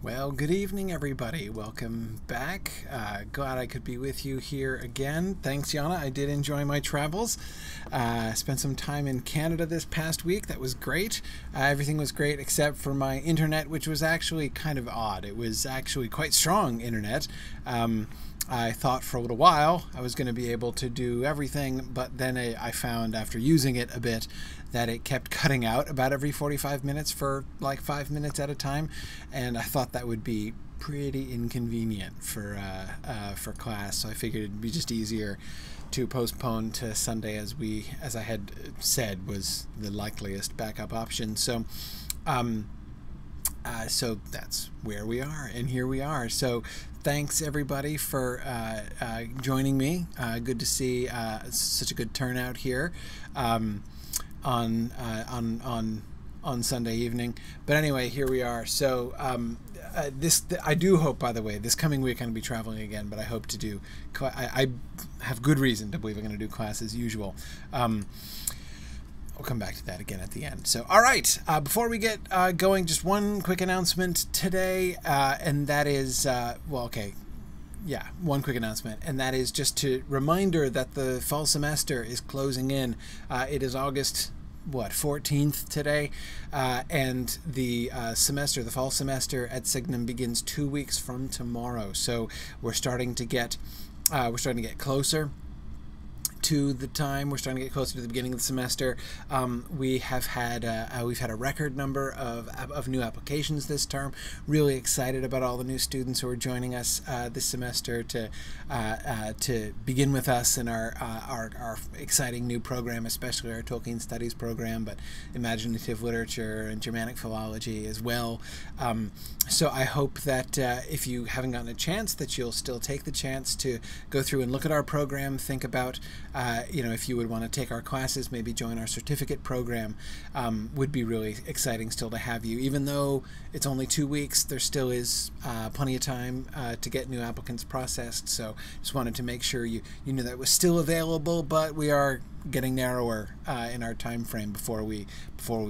Well, good evening, everybody. Welcome back. Glad I could be with you here again. Thanks, Yana. I did enjoy my travels. Spent some time in Canada this past week. That was great. Everything was great except for my internet, which was actually kind of odd. It was actually quite strong internet. I thought for a little while I was going to be able to do everything, but then I found after using it a bit that it kept cutting out about every 45 minutes for like 5 minutes at a time, and I thought that would be pretty inconvenient for class, so I figured it'd be just easier to postpone to Sunday, as I had said was the likeliest backup option. So so that's where we are, and here we are. So thanks everybody for joining me. Good to see such a good turnout here on Sunday evening. But anyway, here we are. So I do hope, by the way, this coming week I'm going to be traveling again, but I hope to do. I have good reason to believe I'm going to do class as usual. I'll come back to that again at the end. So, all right, before we get going, just one quick announcement today, and that is, one quick announcement, and that is just a reminder that the fall semester is closing in. It is August 14th today, and the fall semester at Signum begins 2 weeks from tomorrow. So we're starting to get closer to the time. We're starting to get closer to the beginning of the semester. We've had a record number of new applications this term. Really excited about all the new students who are joining us this semester to begin with us in our exciting new program, especially our Tolkien Studies program, but imaginative literature and Germanic philology as well. So I hope that if you haven't gotten a chance, that you'll still take the chance to go through and look at our program, think about if you would want to take our classes, maybe join our certificate program. Would be really exciting still to have you. Even though it's only 2 weeks, there still is plenty of time to get new applicants processed. So just wanted to make sure you knew that was still available, but we are getting narrower in our time frame before we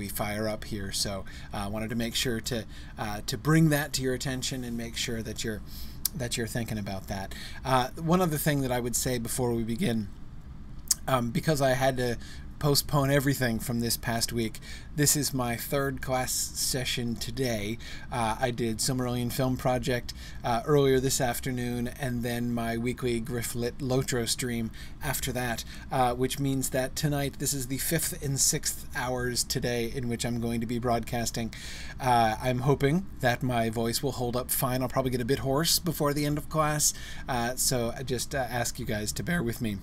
fire up here. So I wanted to make sure to bring that to your attention and make sure that you're thinking about that. One other thing that I would say before we begin, because I had to postpone everything from this past week, this is my third class session today. I did Silmarillion film project earlier this afternoon, and then my weekly Grifflit Lotro stream after that, which means that tonight this is the 5th and 6th hours today in which I'm going to be broadcasting. I'm hoping that my voice will hold up fine. I'll probably get a bit hoarse before the end of class, so I just ask you guys to bear with me.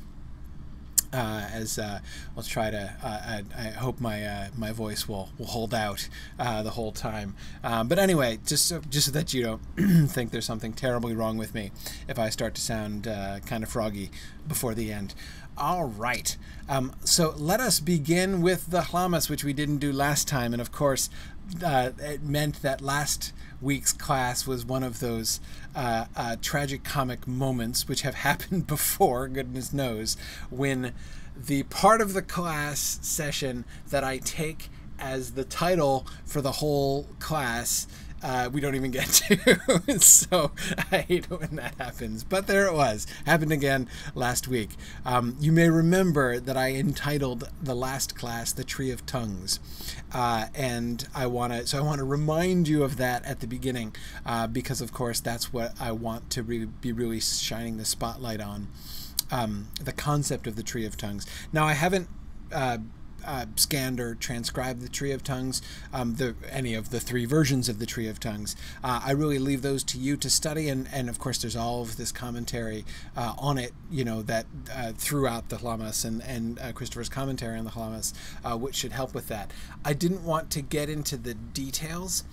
I'll try to. I hope my voice will hold out the whole time. But anyway, just so that you don't think there's something terribly wrong with me if I start to sound kind of froggy before the end. All right. So let us begin with the Hlamas, which we didn't do last time, and of course, it meant that last week's class was one of those tragic comic moments which have happened before, goodness knows, when the part of the class session that I take as the title for the whole class we don't even get to. So I hate when that happens, but there it was. Happened again last week. You may remember that I entitled the last class "The Tree of Tongues," and I want to remind you of that at the beginning, because of course that's what I want to be really shining the spotlight on, the concept of the Tree of Tongues. Now I haven't scanned or transcribed the Tree of Tongues, any of the 3 versions of the Tree of Tongues. I really leave those to you to study, and of course there's all of this commentary on it, that throughout the Hlamas and Christopher's commentary on the Hlamas, which should help with that. I didn't want to get into the details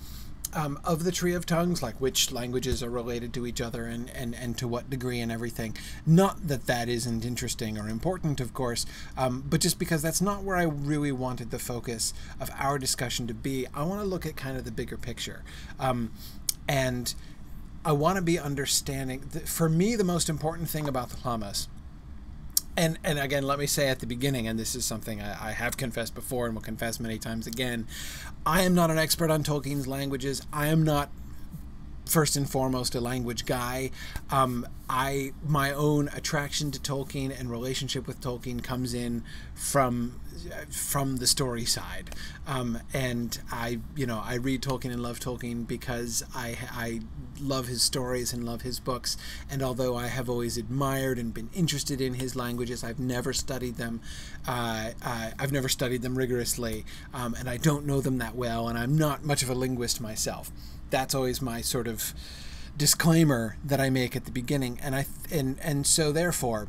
of the Tree of Tongues, like which languages are related to each other and to what degree and everything. Not that that isn't interesting or important, of course, but just because that's not where I really wanted the focus of our discussion to be. I want to look at kind of the bigger picture. And I want to be understanding, for me, the most important thing about the Hlamas, and again, let me say at the beginning, and this is something I have confessed before and will confess many times again, I am not an expert on Tolkien's languages. I am not first and foremost a language guy. My own attraction to Tolkien and relationship with Tolkien comes in from the story side, and I read Tolkien and love Tolkien because I love his stories and love his books. And although I have always admired and been interested in his languages, I've never studied them. I've never studied them rigorously, and I don't know them that well. And I'm not much of a linguist myself. That's always my sort of disclaimer that I make at the beginning. And so therefore,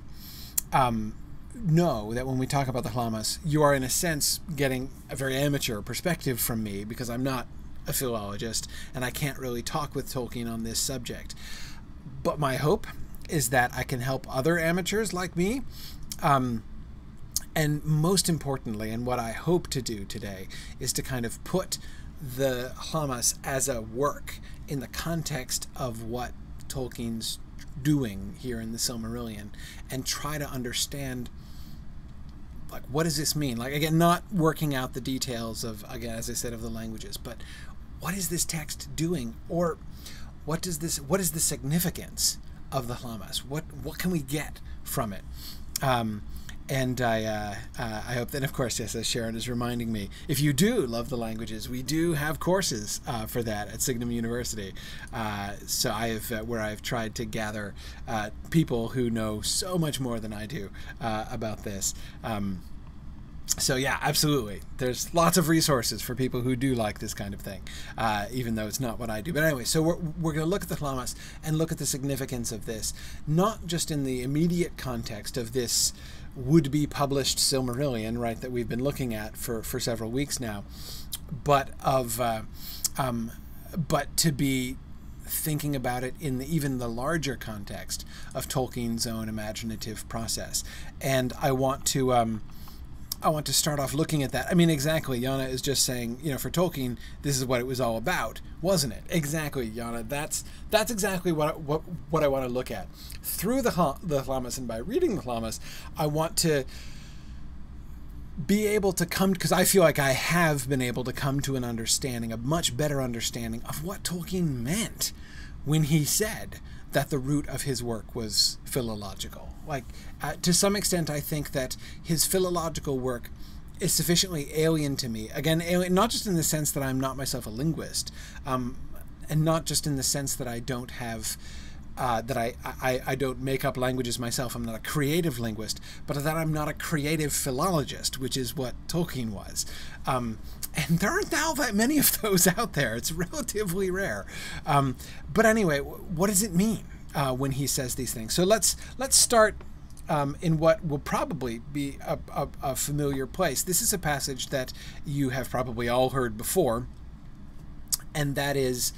know that when we talk about the Hlamas, you are in a sense getting a very amateur perspective from me, because I'm not a philologist and I can't really talk with Tolkien on this subject. But my hope is that I can help other amateurs like me. And most importantly, and what I hope to do today, is to kind of put the Hlamas as a work in the context of what Tolkien's doing here in the Silmarillion, and try to understand, like, what does this mean? Like, again, not working out the details of, again, as I said, of the languages, but what is this text doing? Or what is the significance of the Hlamas? What can we get from it? And I hope that, of course, yes, as Sharon is reminding me, if you do love the languages, we do have courses for that at Signum University. So where I've tried to gather people who know so much more than I do about this. So yeah, absolutely. There's lots of resources for people who do like this kind of thing, even though it's not what I do. But anyway, so we're going to look at the Hlamas and look at the significance of this, not just in the immediate context of this would-be published Silmarillion, right, that we've been looking at for several weeks now, but to be thinking about it in even the larger context of Tolkien's own imaginative process. And I want to start off looking at that. I mean, exactly, Jana is just saying, for Tolkien, this is what it was all about, wasn't it? Exactly, Jana. That's exactly what I want to look at. Through the Hlamas, and by reading the Hlamas, I want to be able to come, because I feel like I have been able to come to an understanding, a much better understanding of what Tolkien meant when he said that the root of his work was philological. Like, to some extent, I think that his philological work is sufficiently alien to me. Again, alien, not just in the sense that I'm not myself a linguist, and not just in the sense that I don't have, I don't make up languages myself. I'm not a creative linguist, but that I'm not a creative philologist, which is what Tolkien was. And there aren't now that many of those out there. It's relatively rare. But anyway, what does it mean when he says these things? So let's start in what will probably be a familiar place. This is a passage that you have probably all heard before, and that is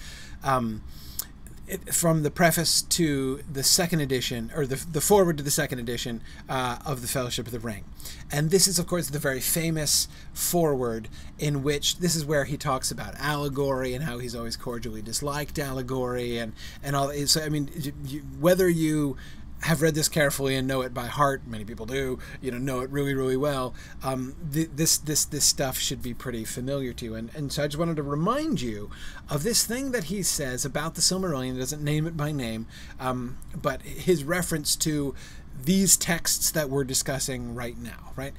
from the preface to the second edition, or the foreword to the second edition of the Fellowship of the Ring. And this is, of course, the very famous foreword, in which this is where he talks about allegory and how he's always cordially disliked allegory and all. So, I mean, whether you have read this carefully and know it by heart, many people do, know it really, really well, this stuff should be pretty familiar to you. And so I just wanted to remind you of this thing that he says about the Silmarillion. He doesn't name it by name, but his reference to these texts that we're discussing right now, right?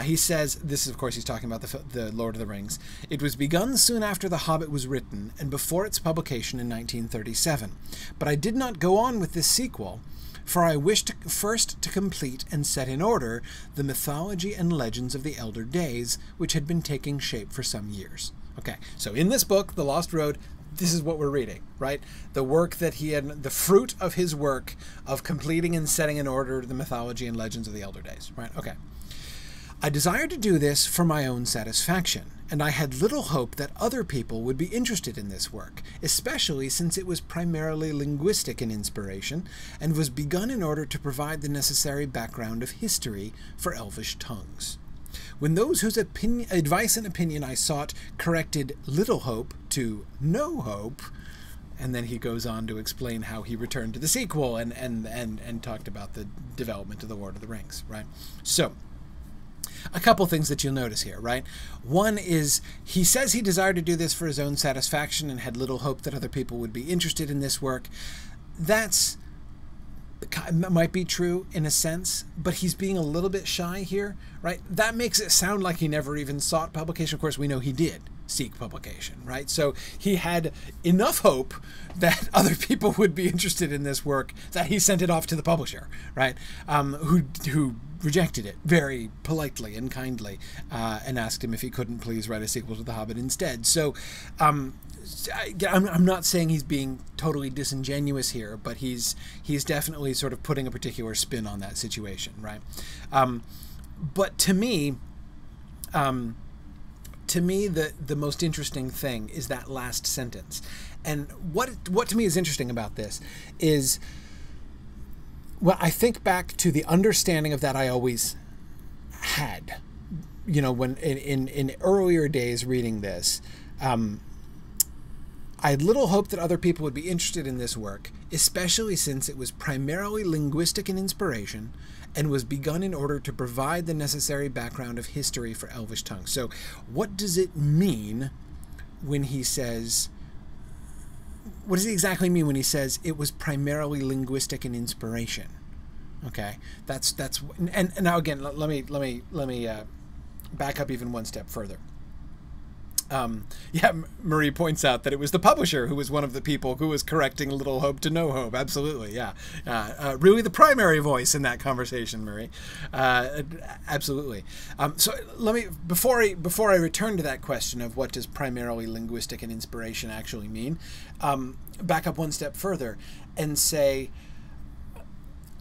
He says, this is, of course, he's talking about the Lord of the Rings. It was begun soon after The Hobbit was written and before its publication in 1937. But I did not go on with this sequel, for I wished first to complete and set in order the mythology and legends of the elder days, which had been taking shape for some years. Okay, so in this book, The Lost Road, this is what we're reading, right? The work that he had, the fruit of his work of completing and setting in order the mythology and legends of the elder days, right? Okay. I desired to do this for my own satisfaction, and I had little hope that other people would be interested in this work, especially since it was primarily linguistic in inspiration, and was begun in order to provide the necessary background of history for Elvish tongues. When those whose advice and opinion I sought corrected little hope to no hope, and then he goes on to explain how he returned to the sequel and talked about the development of the Lord of the Rings, right? So, a couple things that you'll notice here, right? One is he says he desired to do this for his own satisfaction and had little hope that other people would be interested in this work. That might be true in a sense, but he's being a little bit shy here, right? That makes it sound like he never even sought publication. Of course, we know he did seek publication, right? So he had enough hope that other people would be interested in this work that he sent it off to the publisher, right? Who rejected it very politely and kindly, and asked him if he couldn't please write a sequel to The Hobbit instead. So I'm not saying he's being totally disingenuous here, but he's definitely sort of putting a particular spin on that situation, right? But to me, the most interesting thing is that last sentence. And what to me is interesting about this is, well, I think back to the understanding of that I always had, when in earlier days reading this, I had little hope that other people would be interested in this work, especially since it was primarily linguistic in inspiration and was begun in order to provide the necessary background of history for Elvish tongue. So what does it mean when he says, what does he exactly mean when he says it was primarily linguistic in inspiration? Okay, that's and now again, let me back up even one step further. Marie points out that it was the publisher who was one of the people who was correcting little hope to no hope. Absolutely, yeah. Really the primary voice in that conversation, Marie. Absolutely. So let me, before I return to that question of what does primarily linguistic and inspiration actually mean, back up one step further and say,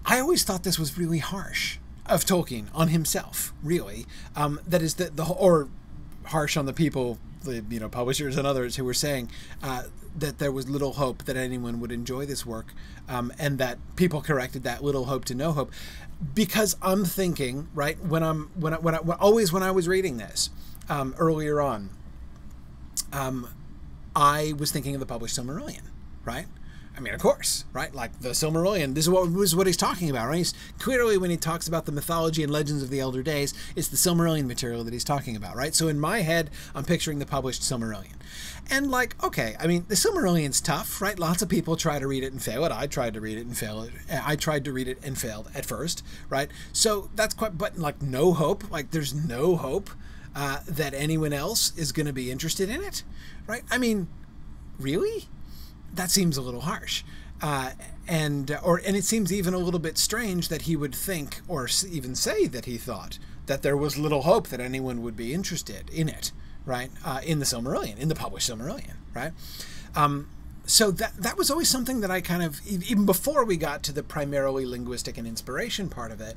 I always thought this was really harsh of Tolkien on himself, really. That is or harsh on the people, the publishers and others who were saying that there was little hope that anyone would enjoy this work, and that people corrected that little hope to no hope, because I'm thinking, right, when I was reading this earlier on, I was thinking of the published Silmarillion, right? I mean, of course, right? Like the Silmarillion, this is what he's talking about, right? He's clearly, when he talks about the mythology and legends of the Elder Days, it's the Silmarillion material that he's talking about, right? So in my head, I'm picturing the published Silmarillion. And like, okay, I mean, the Silmarillion's tough, right? Lots of people try to read it and fail it. I tried to read it and fail it. I tried to read it and failed at first, right? So that's quite, but like no hope, like there's no hope that anyone else is going to be interested in it, right? I mean, really? That seems a little harsh, and it seems even a little bit strange that he would think, or even say that he thought that there was little hope that anyone would be interested in it, right? In the Silmarillion, in the published Silmarillion, right? So that was always something that I kind of, even before we got to the primarily linguistic and inspiration part of it,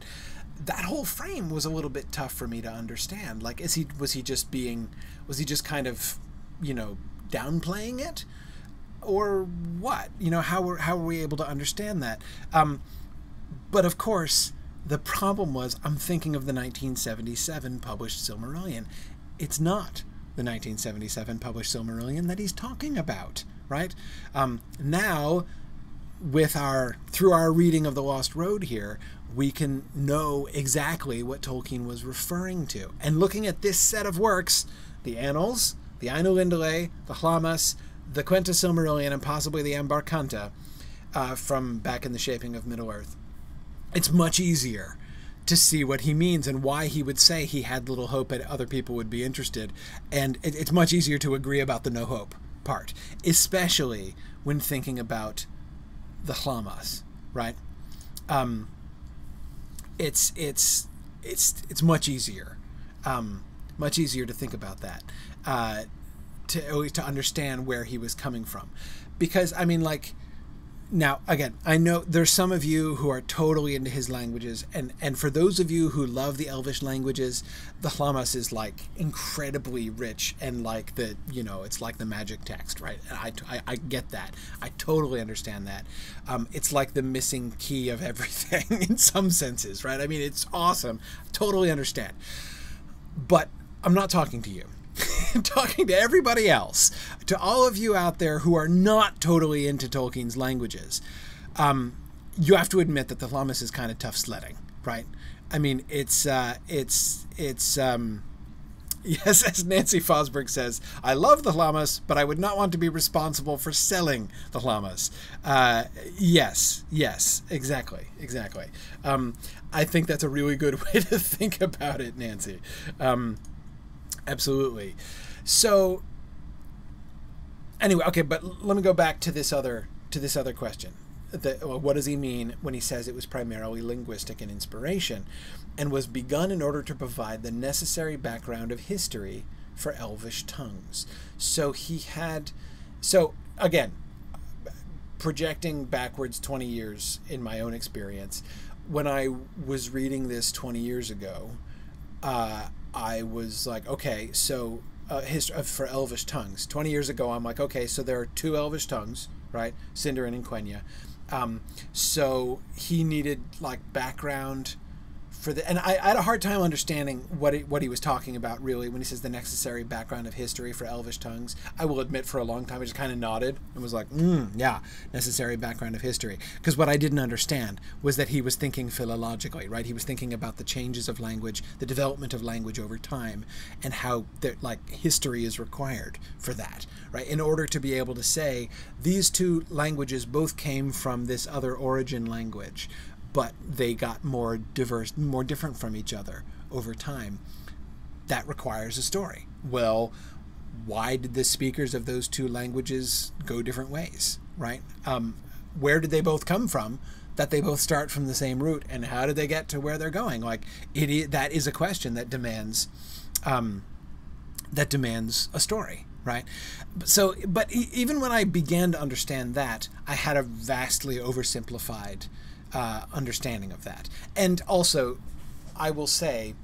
that whole frame was a little bit tough for me to understand. Like, was he just kind of, downplaying it? Or what? How are we able to understand that? But of course, the problem was I'm thinking of the 1977 published Silmarillion. It's not the 1977 published Silmarillion that he's talking about, right? Now, through our reading of The Lost Road here, we can know exactly what Tolkien was referring to. And looking at this set of works, the Annals, the Ainulindale, the Hlamas, the Quenta Silmarillion, and possibly the Ambarkanta from back in the Shaping of Middle-earth, it's much easier to see what he means and why he would say he had little hope that other people would be interested. And it's much easier to agree about the no hope part, especially when thinking about the Hlamas, right? It's much easier to think about that. To understand where he was coming from. Because, I mean, like, now, again, I know there's some of you who are totally into his languages, and for those of you who love the Elvish languages, the Hlamas is, like, incredibly rich, and, like, it's like the magic text, right? And I get that. I totally understand that. It's like the missing key of everything in some senses, right? I mean, it's awesome. Totally understand. But I'm not talking to you. Talking to everybody else, to all of you out there who are not totally into Tolkien's languages, you have to admit that the Hlamas is kind of tough sledding, right? I mean, yes, as Nancy Fosberg says, I love the llamas, but I would not want to be responsible for selling the llamas. Yes, exactly. I think that's a really good way to think about it, Nancy. Absolutely. So, anyway, okay, but let me go back to this other question. What does he mean when he says it was primarily linguistic in inspiration and was begun in order to provide the necessary background of history for Elvish tongues? So again, projecting backwards 20 years in my own experience, when I was reading this 20 years ago, I was like, okay, so history for Elvish tongues. 20 years ago, I'm like, okay, so there are two Elvish tongues, right? Sindarin and Quenya. So he needed like background for the, and I had a hard time understanding what he was talking about really when he says the necessary background of history for Elvish tongues. I will admit for a long time I just kind of nodded and was like, yeah, necessary background of history. Because what I didn't understand was that he was thinking philologically, right? He was thinking about the changes of language, the development of language over time, and how history is required for that, right? In order to be able to say these two languages both came from this other origin language, but they got more diverse, more different from each other over time. That requires a story. Well, why did the speakers of those two languages go different ways, right? Where did they both come from that they both start from the same root, and how did they get to where they're going? That is a question that demands a story, right? So, but even when I began to understand that, I had a vastly oversimplified understanding of that. And also, I will say,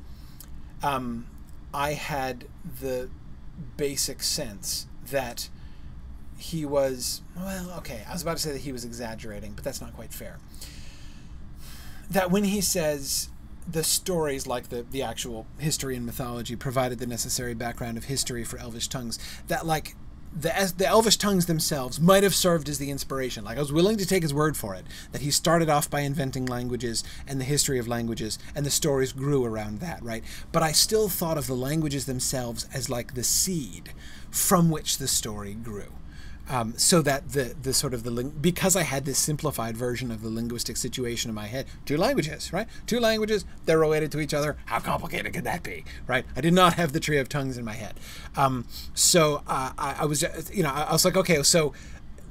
I had the basic sense that he was, well, okay, I was about to say that he was exaggerating, but that's not quite fair. That when he says the stories, like the actual history and mythology, provided the necessary background of history for Elvish tongues, that like the Elvish tongues themselves might have served as the inspiration. Like, I was willing to take his word for it, that he started off by inventing languages and the history of languages, and the stories grew around that, right? But I still thought of the languages themselves as like the seed from which the story grew. So that because I had this simplified version of the linguistic situation in my head, two languages, right? Two languages, they're related to each other. How complicated could that be, right? I did not have the tree of tongues in my head. So I was, I was like, okay, so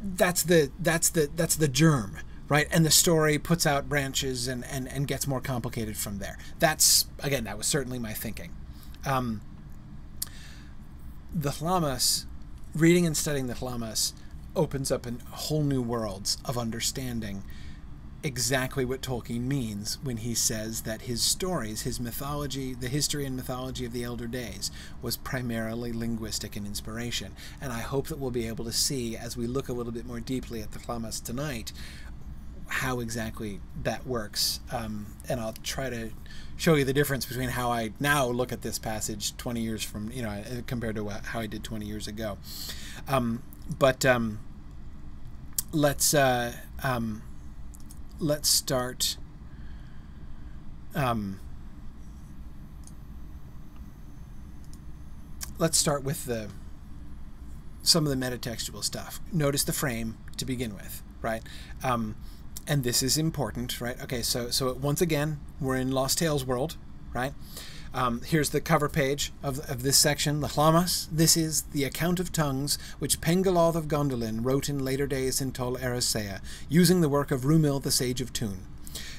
that's the germ, right? And the story puts out branches and gets more complicated from there. That was certainly my thinking. The Llamas, reading and studying the Llamas opens up in whole new worlds of understanding exactly what Tolkien means when he says that his stories, his mythology, the history and mythology of the Elder Days, was primarily linguistic in inspiration. And I hope that we'll be able to see, as we look a little bit more deeply at the Llamas tonight, how exactly that works. And I'll try to show you the difference between how I now look at this passage 20 years from, compared to how I did 20 years ago. Let's start. Let's start with some of the metatextual stuff. Notice the frame to begin with, right? And this is important, right? Okay, so once again, we're in Lost Tales world, right? Here's the cover page of this section, the Llamas. This is the account of tongues which Pengaloth of Gondolin wrote in later days in Tol Eressëa, using the work of Rúmil the Sage of Tún.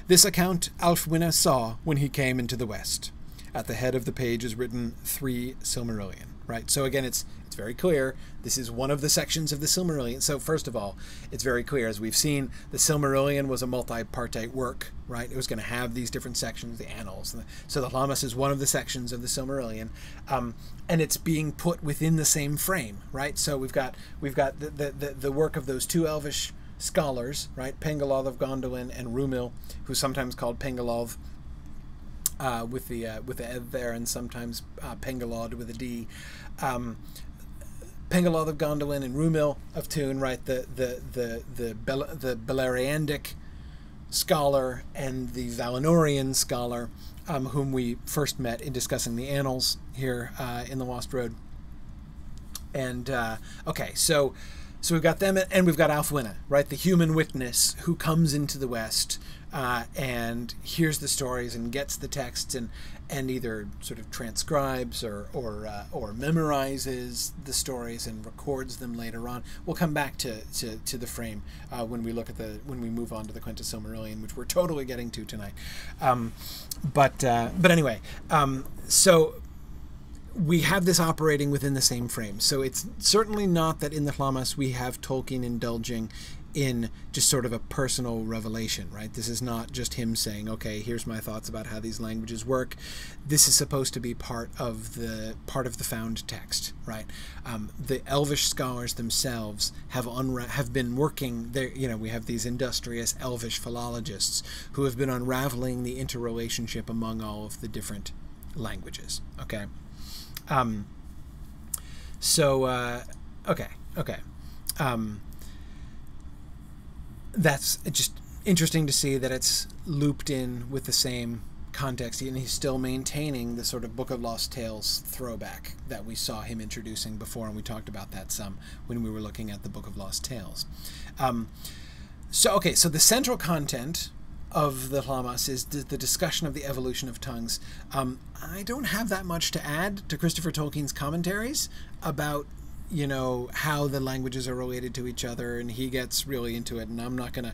This account Ælfwine saw when he came into the West. At the head of the page is written 3 Silmarillion, right? So again, it's very clear. This is one of the sections of the Silmarillion. So first of all, it's very clear. As we've seen, the Silmarillion was a multi-partite work, right? It was going to have these different sections, the annals. So the Llamas is one of the sections of the Silmarillion, and it's being put within the same frame, right? So we've got the work of those two Elvish scholars, right? Pengaloth of Gondolin and Rúmil, who's sometimes called Pengaloth with the ed there, and sometimes Pengalod with a D. Pengaloth of Gondolin and Rúmil of Tún, right? The Beleriandic scholar and the Valinorian scholar, whom we first met in discussing the annals here in the Lost Road. And okay, so we've got them, and we've got Ælfwine, right, the human witness who comes into the West and hears the stories and gets the texts and either sort of transcribes or memorizes the stories and records them later on. We'll come back to the frame when we look at when we move on to the Quenta Silmarillion, which we're totally getting to tonight. But anyway, so we have this operating within the same frame. So it's certainly not that in the Llamas we have Tolkien indulging in just sort of a personal revelation, right? This is not just him saying, okay, here's my thoughts about how these languages work. This is supposed to be part of the found text, right? The Elvish scholars themselves have been working there. You know, we have these industrious Elvish philologists who have been unraveling the interrelationship among all of the different languages. Okay. That's just interesting to see that it's looped in with the same context, and he's still maintaining the sort of Book of Lost Tales throwback that we saw him introducing before, and we talked about that some when we were looking at the Book of Lost Tales. So the central content of the Llamas is the discussion of the evolution of tongues. I don't have that much to add to Christopher Tolkien's commentaries about, you know, how the languages are related to each other, and he gets really into it, and I'm not gonna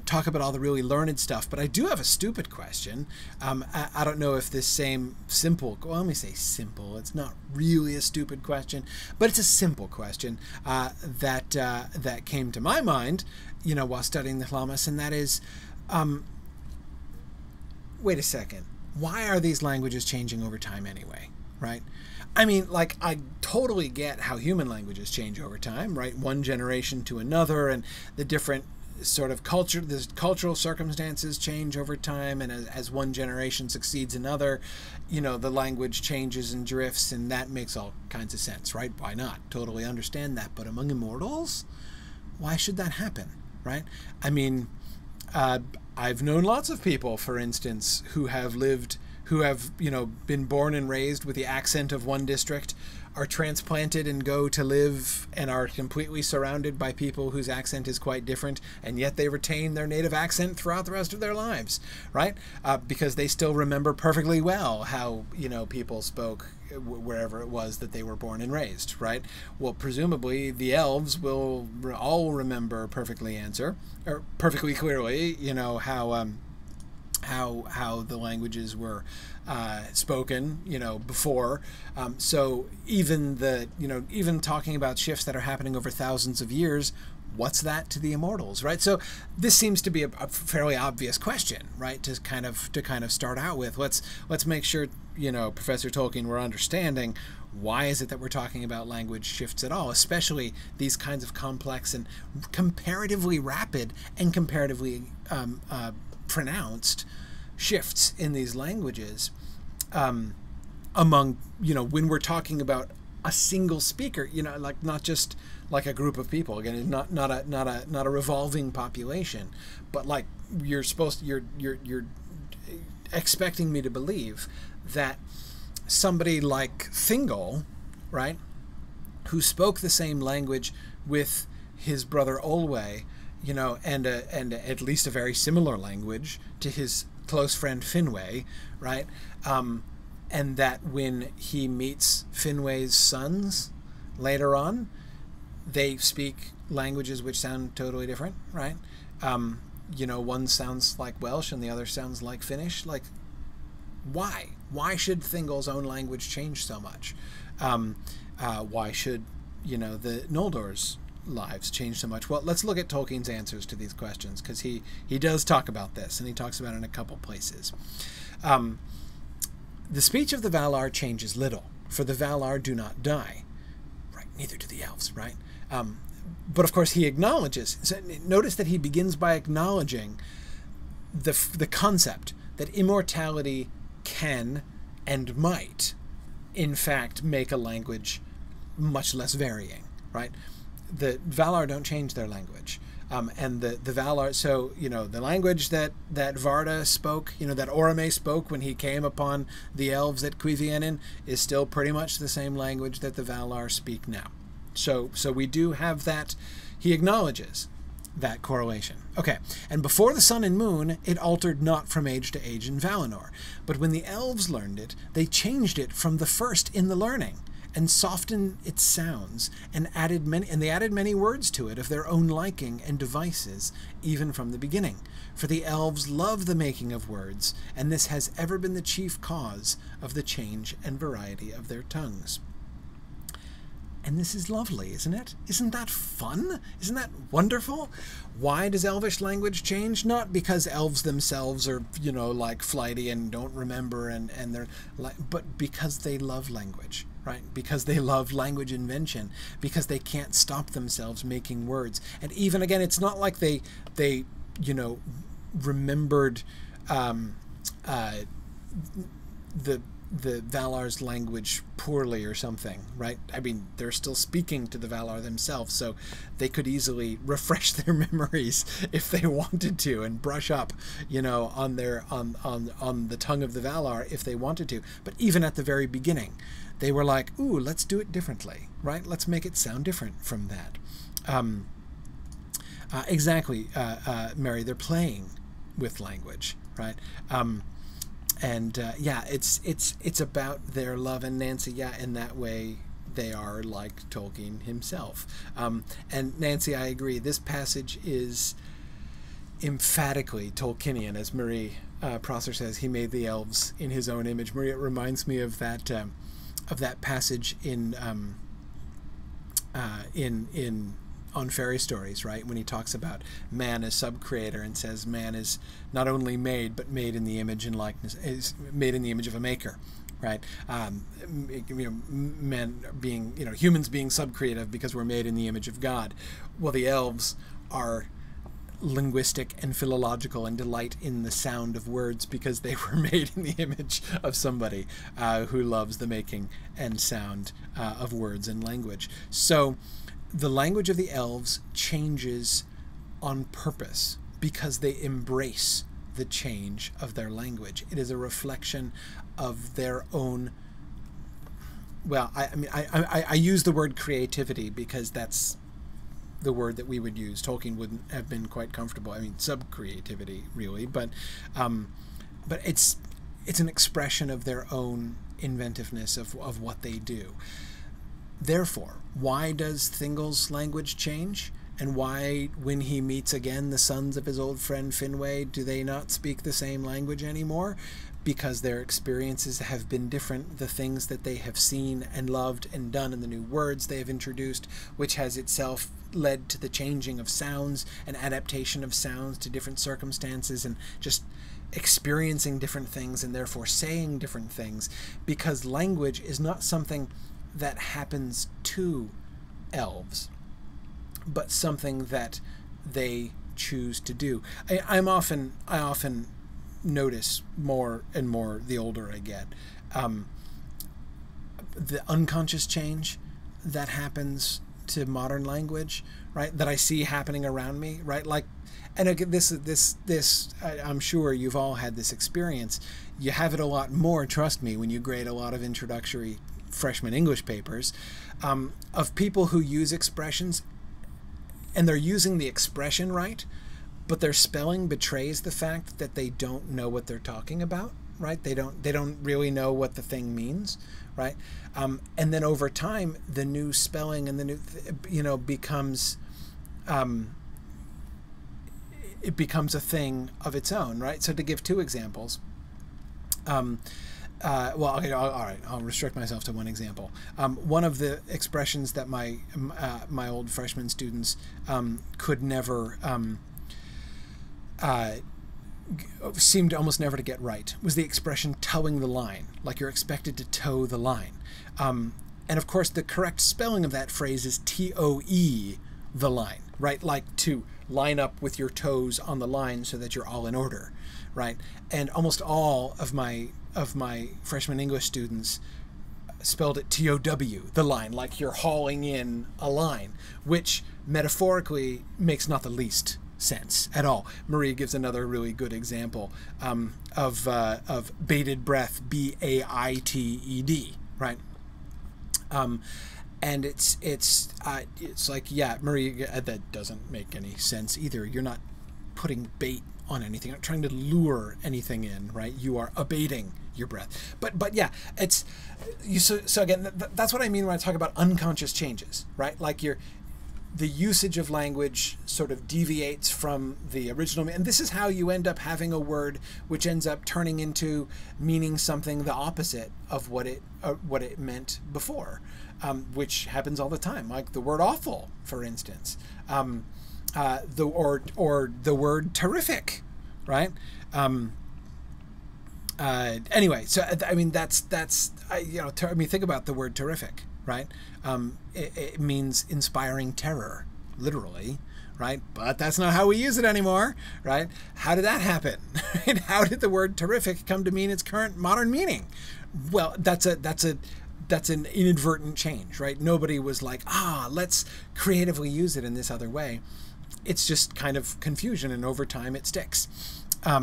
talk about all the really learned stuff, but I do have a stupid question. I don't know if this same simple, well, let me say simple, it's not really a stupid question, but it's a simple question that came to my mind, you know, while studying the Llamas, and that is, wait a second, why are these languages changing over time anyway, right? I mean, like, I totally get how human languages change over time, right? One generation to another, and the different sort of cultural circumstances change over time, and as one generation succeeds another, you know, the language changes and drifts, and that makes all kinds of sense, right? Why not? Totally understand that. But among immortals, why should that happen, right? I mean, I've known lots of people, for instance, who have, you know, been born and raised with the accent of one district, are transplanted and go to live and are completely surrounded by people whose accent is quite different, and yet they retain their native accent throughout the rest of their lives, right? Because they still remember perfectly well how, you know, people spoke wherever it was that they were born and raised, right? Well, presumably the elves will all remember perfectly clearly, you know, how the languages were spoken, you know, before. So even talking about shifts that are happening over thousands of years, what's that to the immortals, right? So this seems to be a fairly obvious question, right? To kind of start out with. Let's make sure, you know, Professor Tolkien, we're understanding why is it that we're talking about language shifts at all, especially these kinds of complex and comparatively rapid and comparatively pronounced shifts in these languages among, you know, when we're talking about a single speaker, you know, like not just like a group of people, again, not a revolving population, but like you're expecting me to believe that somebody like Thingol, right, who spoke the same language with his brother Olwe, you know, and at least a very similar language to his close friend Finwë, right? And that when he meets Finwë's sons later on, they speak languages which sound totally different, right? You know, one sounds like Welsh and the other sounds like Finnish. Like, why? Why should Thingol's own language change so much? Why should, you know, the Noldor's lives change so much? Well, let's look at Tolkien's answers to these questions, because he does talk about this, and he talks about it in a couple places. The speech of the Valar changes little, for the Valar do not die. Right, neither do the elves, right? But of course he acknowledges, so notice that he begins by acknowledging the concept that immortality can and might, in fact, make a language much less varying, right? The Valar don't change their language. And the Valar, so, the language that Varda spoke, that Orome spoke when he came upon the elves at Cuiviénen is still pretty much the same language that the Valar speak now. So we do have that. He acknowledges that correlation. Okay, and before the sun and moon, it altered not from age to age in Valinor. But when the elves learned it, they changed it from the first in the learning, and softened its sounds, and they added many words to it of their own liking and devices, even from the beginning. For the elves love the making of words, and this has ever been the chief cause of the change and variety of their tongues. And this is lovely, isn't it? Isn't that fun? Isn't that wonderful? Why does Elvish language change? Not because elves themselves are, like flighty and don't remember, and they're but because they love language, right? Because they love language invention, because they can't stop themselves making words. And even again, it's not like they remembered the Valar's language poorly or something, right? I mean, they're still speaking to the Valar themselves, so they could easily refresh their memories if they wanted to, and brush up, on their on the tongue of the Valar if they wanted to. But even at the very beginning, they were like, "Ooh, let's do it differently, right? Let's make it sound different from that." Exactly, Mary. They're playing with language, right? It's about their love. And Nancy, in that way they are like Tolkien himself. And Nancy, I agree, this passage is emphatically Tolkienian. As Marie Prosser says, he made the elves in his own image. Marie, it reminds me of that passage in on fairy stories, right? When he talks about man as sub-creator and says man is not only made, but made in the image and likeness, is made in the image of a maker, right? Men being, humans being sub-creative because we're made in the image of God. Well, the elves are linguistic and philological and delight in the sound of words because they were made in the image of somebody who loves the making and sound of words and language. So the language of the elves changes on purpose because they embrace the change of their language. It is a reflection of their own, well, I use the word creativity because that's the word that we would use. Tolkien wouldn't have been quite comfortable. I mean, sub-creativity, really, but it's an expression of their own inventiveness of what they do. Therefore, why does Thingol's language change? And why, when he meets again the sons of his old friend Finwë, do they not speak the same language anymore? Because their experiences have been different, the things that they have seen and loved and done, and the new words they have introduced, which has itself led to the changing of sounds and adaptation of sounds to different circumstances, and just experiencing different things and therefore saying different things, because language is not something that happens to elves, but something that they choose to do. I often notice more and more the older I get, the unconscious change that happens to modern language, right? That I see happening around me, right? Like, and again, I'm sure you've all had this experience. You have it a lot more, trust me, when you grade a lot of introductory freshman English papers, of people who use expressions and they're using the expression right, but their spelling betrays the fact that they don't know what they're talking about, right? They don't really know what the thing means, right? And then over time, the new spelling and the new, becomes, it becomes a thing of its own, right? So to give two examples, well, okay, all right, I'll restrict myself to one example. One of the expressions that my old freshman students could never, seemed almost never to get right was the expression towing the line, like you're expected to toe the line. And of course, the correct spelling of that phrase is T-O-E, the line, right? Like to line up with your toes on the line so that you're all in order, right? And almost all of my freshman English students spelled it T-O-W, the line, like you're hauling in a line, which metaphorically makes not the least sense at all. Marie gives another really good example of bated breath, B-A-I-T-E-D, right? And it's like, yeah, Marie, that doesn't make any sense either. You're not putting bait on anything. You're not trying to lure anything in, right? You are abating your breath. But yeah, it's you. So again, that's what I mean when I talk about unconscious changes, right? Like the usage of language sort of deviates from the original, and this is how you end up having a word which ends up turning into meaning something the opposite of what it meant before, which happens all the time, like the word awful, for instance, or the word terrific, right? Anyway, so I mean that's think about the word terrific, right? It means inspiring terror, literally, right? But that's not how we use it anymore, right? How did that happen? How did the word terrific come to mean its current modern meaning? Well, that's an inadvertent change, right? Nobody was like, let's creatively use it in this other way. It's just kind of confusion, and over time it sticks. But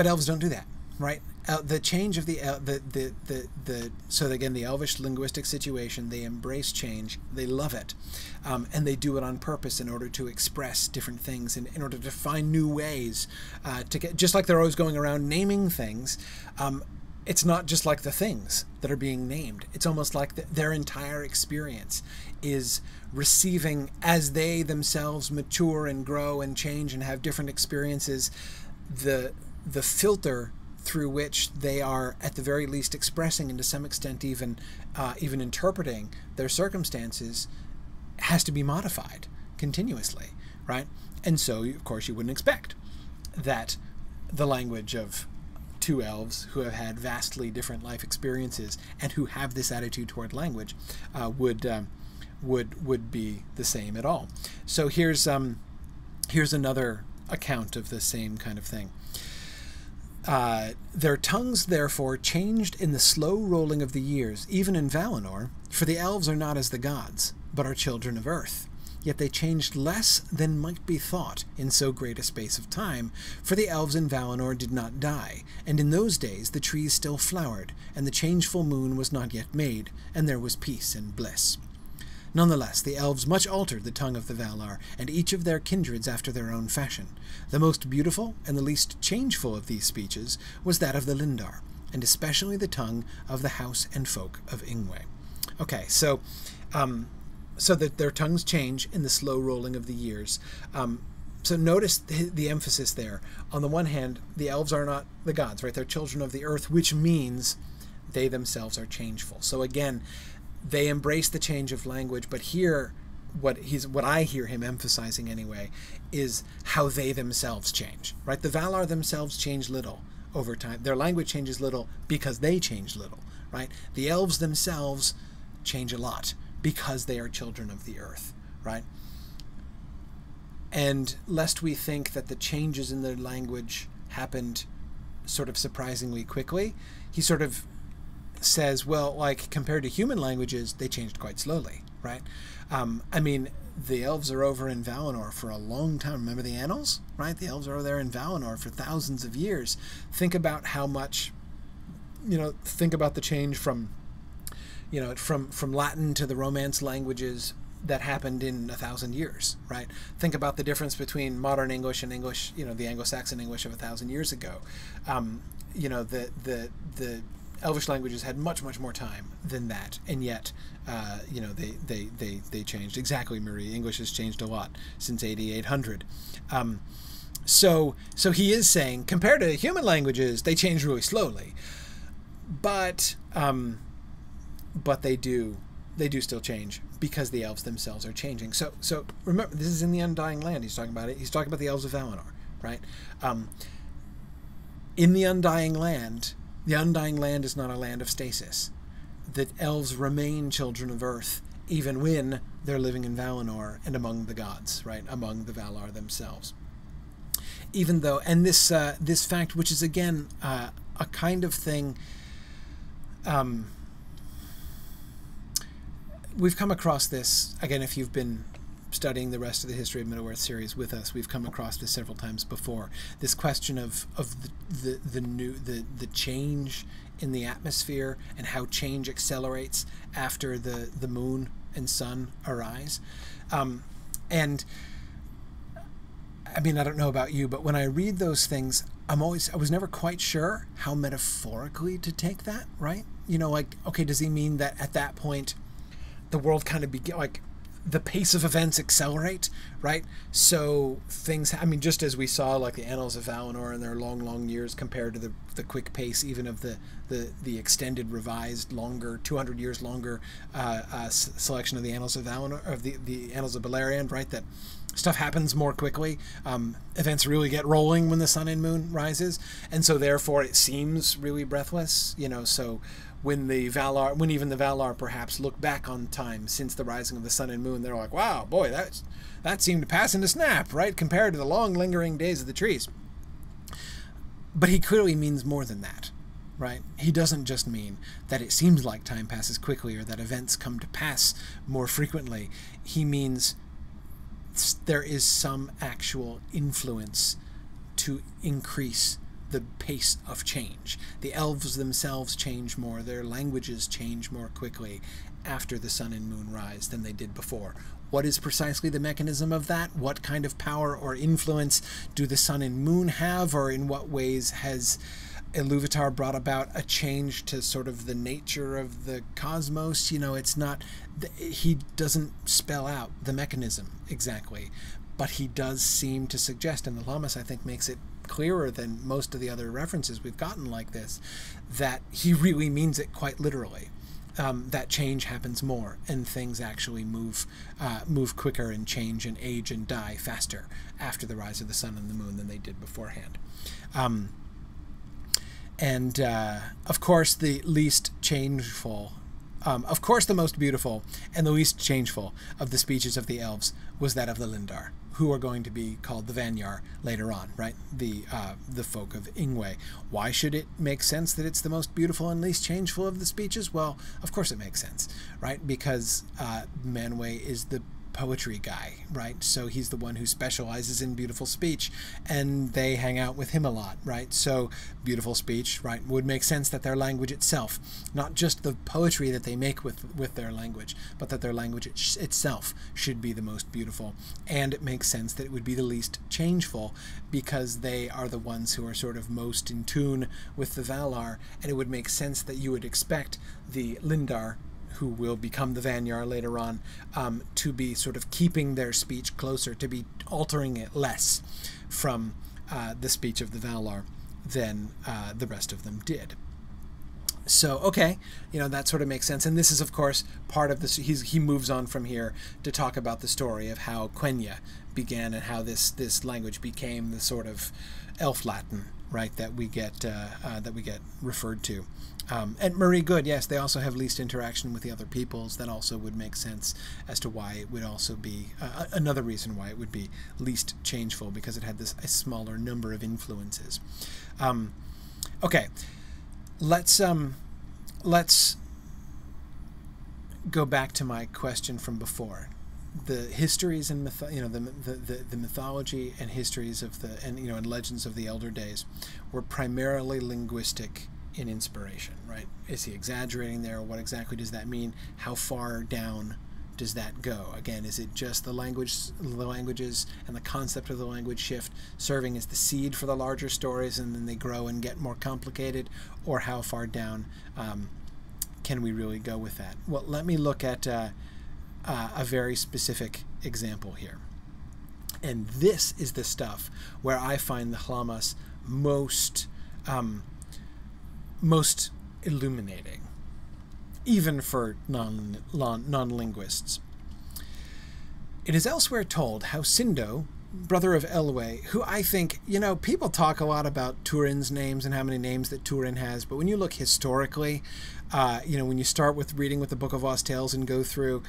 elves don't do that, right? The change of so again, the elvish linguistic situation, they embrace change, they love it, and they do it on purpose in order to express different things, and in order to find new ways to get, just like they're always going around naming things. It's not just like the things that are being named. It's almost like their entire experience is receiving, as they themselves mature and grow and change and have different experiences, the filter through which they are at the very least expressing, and to some extent even interpreting their circumstances, has to be modified continuously, right? And so, of course, you wouldn't expect that the language of two elves who have had vastly different life experiences and who have this attitude toward language would be the same at all. So here's another account of the same kind of thing. Their tongues, therefore, changed in the slow rolling of the years, even in Valinor, for the elves are not as the gods, but are children of earth. Yet they changed less than might be thought in so great a space of time, for the elves in Valinor did not die, and in those days the trees still flowered, and the changeful moon was not yet made, and there was peace and bliss. Nonetheless, the elves much altered the tongue of the Valar, and each of their kindreds after their own fashion. The most beautiful and the least changeful of these speeches was that of the Lindar, and especially the tongue of the house and folk of Ingwe. Okay, so that their tongues change in the slow rolling of the years. So notice the emphasis there. On the one hand, the elves are not the gods, right? They're children of the earth, which means they themselves are changeful. So again, they embrace the change of language, but here, what I hear him emphasizing anyway, is how they themselves change, right? The Valar themselves change little over time. Their language changes little because they change little, right? The elves themselves change a lot because they are children of the earth, right? And lest we think that the changes in their language happened sort of surprisingly quickly, he sort of says, well, like compared to human languages, they changed quite slowly, right? I mean, the elves are over in Valinor for a long time. Remember the Annals, right? The elves are over there in Valinor for thousands of years. Think about how much, think about the change from Latin to the Romance languages that happened in 1,000 years, right? Think about the difference between modern English and English, the Anglo-Saxon English of 1,000 years ago. The Elvish languages had much more time than that, and yet, they changed. Exactly, Marie. English has changed a lot since 8800. So he is saying, compared to human languages, they change really slowly, but they do still change because the elves themselves are changing. So remember, this is in the Undying Land. He's talking about it. He's talking about the elves of Valinor, right? In the Undying Land is not a land of stasis. The elves remain children of Earth even when they're living in Valinor and among the gods, right? Among the Valar themselves. Even though, and this fact, which is again a kind of thing We've come across this, again, if you've been studying the rest of the History of Middle-earth series with us, we've come across this several times before. This question of the change in the atmosphere and how change accelerates after the moon and sun arise. And I mean, I don't know about you, but when I read those things, I was never quite sure how metaphorically to take that, right? You know, like, okay, does he mean that at that point the world kind of like the pace of events accelerate, right? So things, I mean, just as we saw like the Annals of Valinor and their long years compared to the quick pace even of the extended, revised, longer, 200 years longer selection of the Annals of Valinor, of the Annals of Beleriand, right? That stuff happens more quickly. Events really get rolling when the sun and moon rises, and so therefore it seems really breathless, you know. So when even the Valar perhaps look back on time since the rising of the sun and moon, they're like, wow, boy, that seemed to pass in a snap, right, compared to the long lingering days of the trees. But he clearly means more than that, right? He doesn't just mean that it seems like time passes quickly or that events come to pass more frequently. He means there is some actual influence to increase the pace of change. The elves themselves change more, their languages change more quickly after the sun and moon rise than they did before. What is precisely the mechanism of that? What kind of power or influence do the sun and moon have, or in what ways has Iluvatar brought about a change to sort of the nature of the cosmos? You know, it's not, he doesn't spell out the mechanism exactly, but he does seem to suggest, and the Lammas, I think, makes it clearer than most of the other references we've gotten like this, that he really means it quite literally. That change happens more, and things actually move quicker and change and age and die faster after the rise of the sun and the moon than they did beforehand. And of course, the least changeful, of course, the most beautiful and the least changeful of the speeches of the elves was that of the Lindar, who are going to be called the Vanyar later on, right? The folk of Ingwe. Why should it make sense that it's the most beautiful and least changeful of the speeches? Well, of course it makes sense, right? Because Manwë is the poetry guy, right? So he's the one who specializes in beautiful speech, and they hang out with him a lot, right? So beautiful speech, right, would make sense that their language itself, not just the poetry that they make with their language, but that their language itself should be the most beautiful. And it makes sense that it would be the least changeful, because they are the ones who are sort of most in tune with the Valar, and it would make sense that you would expect the Lindar, who will become the Vanyar later on, to be sort of keeping their speech closer, to be altering it less from the speech of the Valar than the rest of them did. So, okay, you know, that sort of makes sense. And this is, of course, part of this. He moves on from here to talk about the story of how Quenya began and how this language became the sort of elf Latin, right, that we get referred to. And Marie Good, yes, they also have least interaction with the other peoples. That also would make sense as to why it would also be another reason why it would be least changeful, because it had a smaller number of influences. Okay, let's go back to my question from before. The histories and the mythology and histories of and legends of the elder days were primarily linguistic in inspiration, right? Is he exaggerating there? What exactly does that mean? How far down does that go? Again, is it just the languages and the concept of the language shift serving as the seed for the larger stories, and then they grow and get more complicated? Or how far down can we really go with that? Well, let me look at a very specific example here. And this is the stuff where I find the Lammas most illuminating, even for non-linguists. It is elsewhere told how Sindo, brother of Elwë, who I think, people talk a lot about Turin's names and how many names that Turin has, but when you look historically, when you start with reading with the Book of Lost Tales and go through,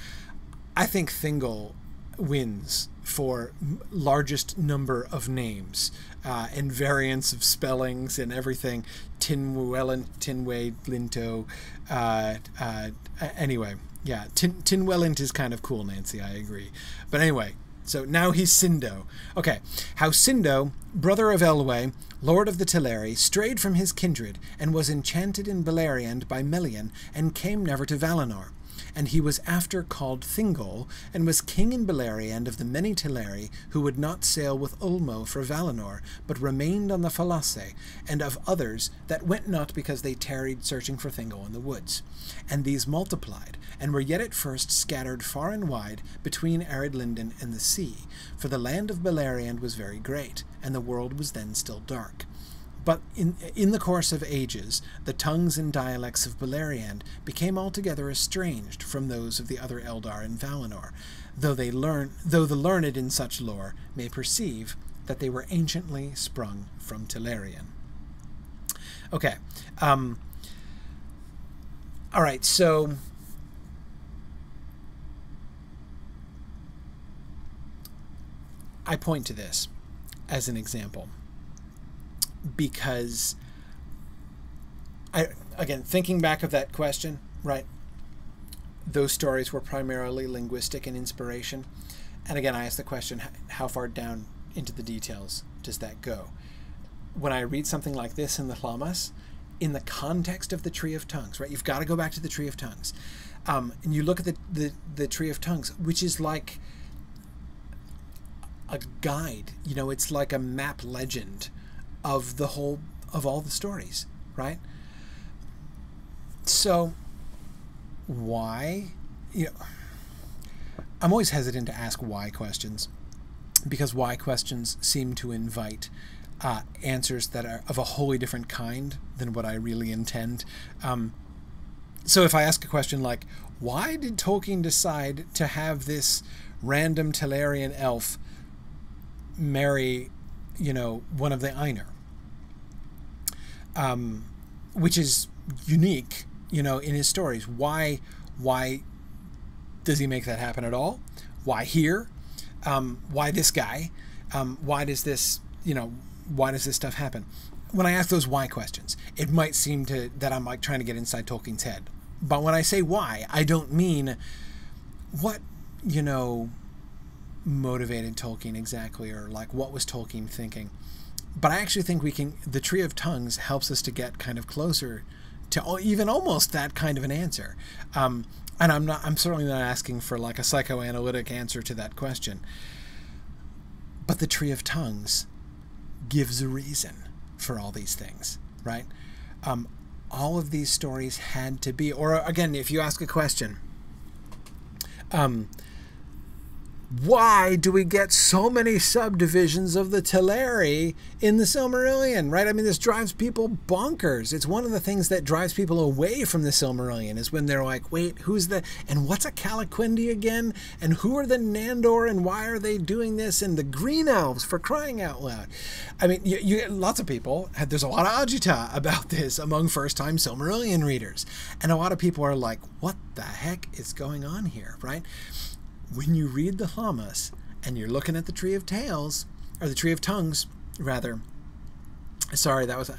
I think Thingol wins for largest number of names and variants of spellings and everything. Tinwelland, Tinway, Linto. Anyway, yeah, Tinwelland is kind of cool, Nancy, I agree. But anyway, so now he's Sindo. Okay, how Sindo, brother of Elwë, lord of the Teleri, strayed from his kindred, and was enchanted in Beleriand by Melian, and came never to Valinor. And he was after called Thingol, and was king in Beleriand of the many Teleri, who would not sail with Ulmo for Valinor, but remained on the Falasse, and of others that went not because they tarried searching for Thingol in the woods. And these multiplied, and were yet at first scattered far and wide between arid Linden and the sea, for the land of Beleriand was very great, and the world was then still dark. But in the course of ages, the tongues and dialects of Beleriand became altogether estranged from those of the other Eldar in Valinor, though the learned in such lore may perceive that they were anciently sprung from Telerian. Okay. All right, so I point to this as an example because again, thinking back of that question, right, those stories were primarily linguistic in inspiration. And again, I asked the question, how far down into the details does that go? When I read something like this in the Llamas, in the context of the Tree of Tongues, right, you've got to go back to the Tree of Tongues. And you look at the Tree of Tongues, which is like a guide, you know, it's like a map legend of all the stories, right? So why, you know, I'm always hesitant to ask why questions, because why questions seem to invite answers that are of a wholly different kind than what I really intend. So if I ask a question like, why did Tolkien decide to have this random Telerian elf marry, you know, one of the Ainur, which is unique, you know, in his stories. Why does he make that happen at all? Why here? Why this guy? Why does this, you know, why does this stuff happen? When I ask those why questions, it might seem that I'm like trying to get inside Tolkien's head. But when I say why, I don't mean what, you know, motivated Tolkien exactly, or like what was Tolkien thinking. But I actually think the Tree of Tongues helps us to get kind of closer to even almost that kind of an answer. And I'm certainly not asking for like a psychoanalytic answer to that question. But the Tree of Tongues gives a reason for all these things, right? All of these stories had to be, or again, if you ask a question, why do we get so many subdivisions of the Teleri in the Silmarillion, right? I mean, this drives people bonkers. It's one of the things that drives people away from the Silmarillion, is when they're like, wait, and what's a Calaquendi again? And who are the Nandor, and why are they doing this? And the Green Elves, for crying out loud. I mean, lots of people, there's a lot of agita about this among first-time Silmarillion readers. And a lot of people are like, what the heck is going on here, right? When you read the Llamas and you're looking at the Tree of Tales, or the Tree of Tongues, rather. Sorry, that was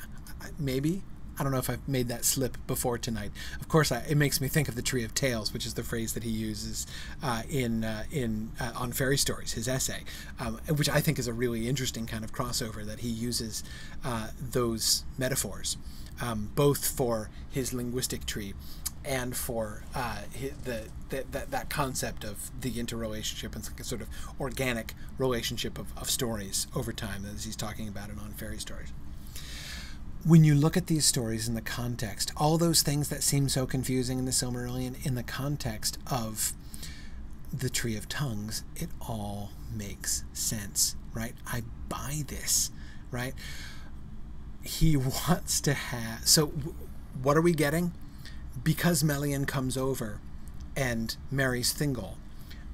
maybe. I don't know if I've made that slip before tonight. Of course, it makes me think of the Tree of Tales, which is the phrase that he uses on fairy stories, his essay, which I think is a really interesting kind of crossover, that he uses those metaphors, both for his linguistic tree and for that concept of the interrelationship and sort of organic relationship of stories over time, as he's talking about it on fairy stories. When you look at these stories in the context, all those things that seem so confusing in the Silmarillion, in the context of the Tree of Tongues, it all makes sense, right? I buy this, right? He wants to have... So what are we getting? Because Melian comes over and marries Thingol,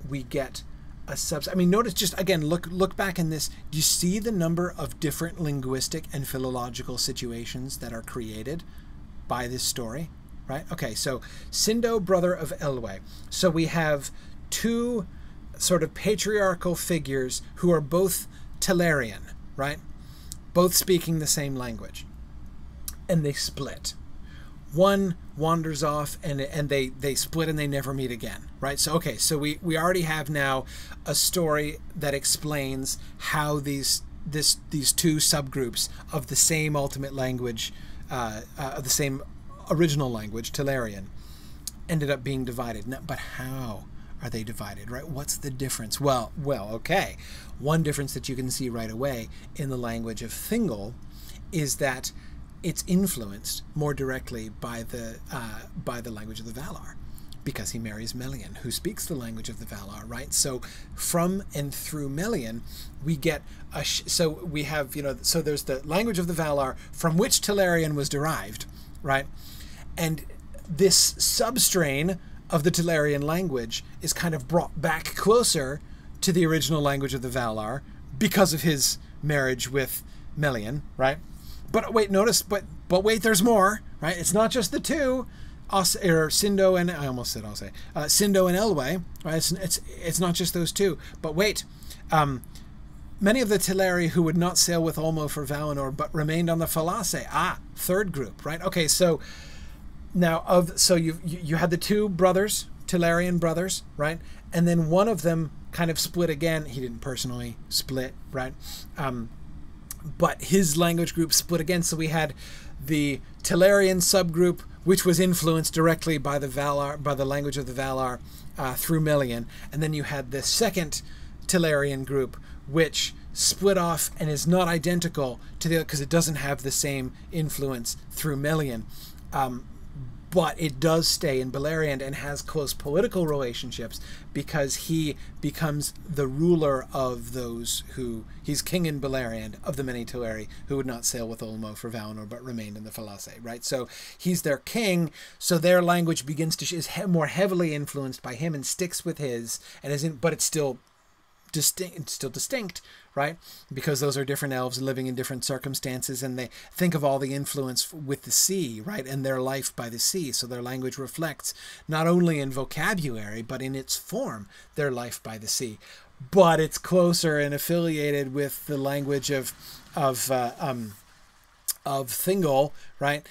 we get a I mean, notice, just again, look back in this. Do you see the number of different linguistic and philological situations that are created by this story, right? Okay, so Sindo, brother of Elwë. So we have two sort of patriarchal figures who are both Tolarian, right? Both speaking the same language. And they split. One wanders off and they split and they never meet again, right? So, okay, so we already have now a story that explains how these two subgroups of the same ultimate language, of the same original language, Tolarian, ended up being divided. Now, but how are they divided, right? What's the difference? Well, okay. One difference that you can see right away in the language of Thingol is that it's influenced more directly by the language of the Valar, because he marries Melian, who speaks the language of the Valar, right? So from and through Melian, we get so we have, so there's the language of the Valar from which Tolarian was derived, right? And this substrain of the Tolarian language is kind of brought back closer to the original language of the Valar because of his marriage with Melian, right? But wait, notice, but wait, there's more, right? It's not just the two, Sindo and, I almost said Sindo and Elwë, right? It's not just those two. But wait, many of the Teleri who would not sail with Ulmo for Valinor, but remained on the Fallace. Third group, right? Okay, so now you had the two brothers, Tolarian brothers, right? And then one of them kind of split again. He didn't personally split, right? But his language group split again. So we had the Tolarian subgroup, which was influenced directly by the Valar, by the language of the Valar, through Melian, and then you had the second Tolarian group, which split off and is not identical to the, because it doesn't have the same influence through Melian. But it does stay in Beleriand and has close political relationships because he becomes the ruler of those who... He's king in Beleriand of the many Teleri who would not sail with Ulmo for Valinor but remained in the Fallace, right? So he's their king, so their language begins to... is more heavily influenced by him and sticks with his, and isn't, but it's still distinct, right? Because those are different elves living in different circumstances, and they think of all the influence with the sea, right? And their life by the sea. So their language reflects not only in vocabulary, but in its form, their life by the sea. But it's closer and affiliated with the language of Thingol, right?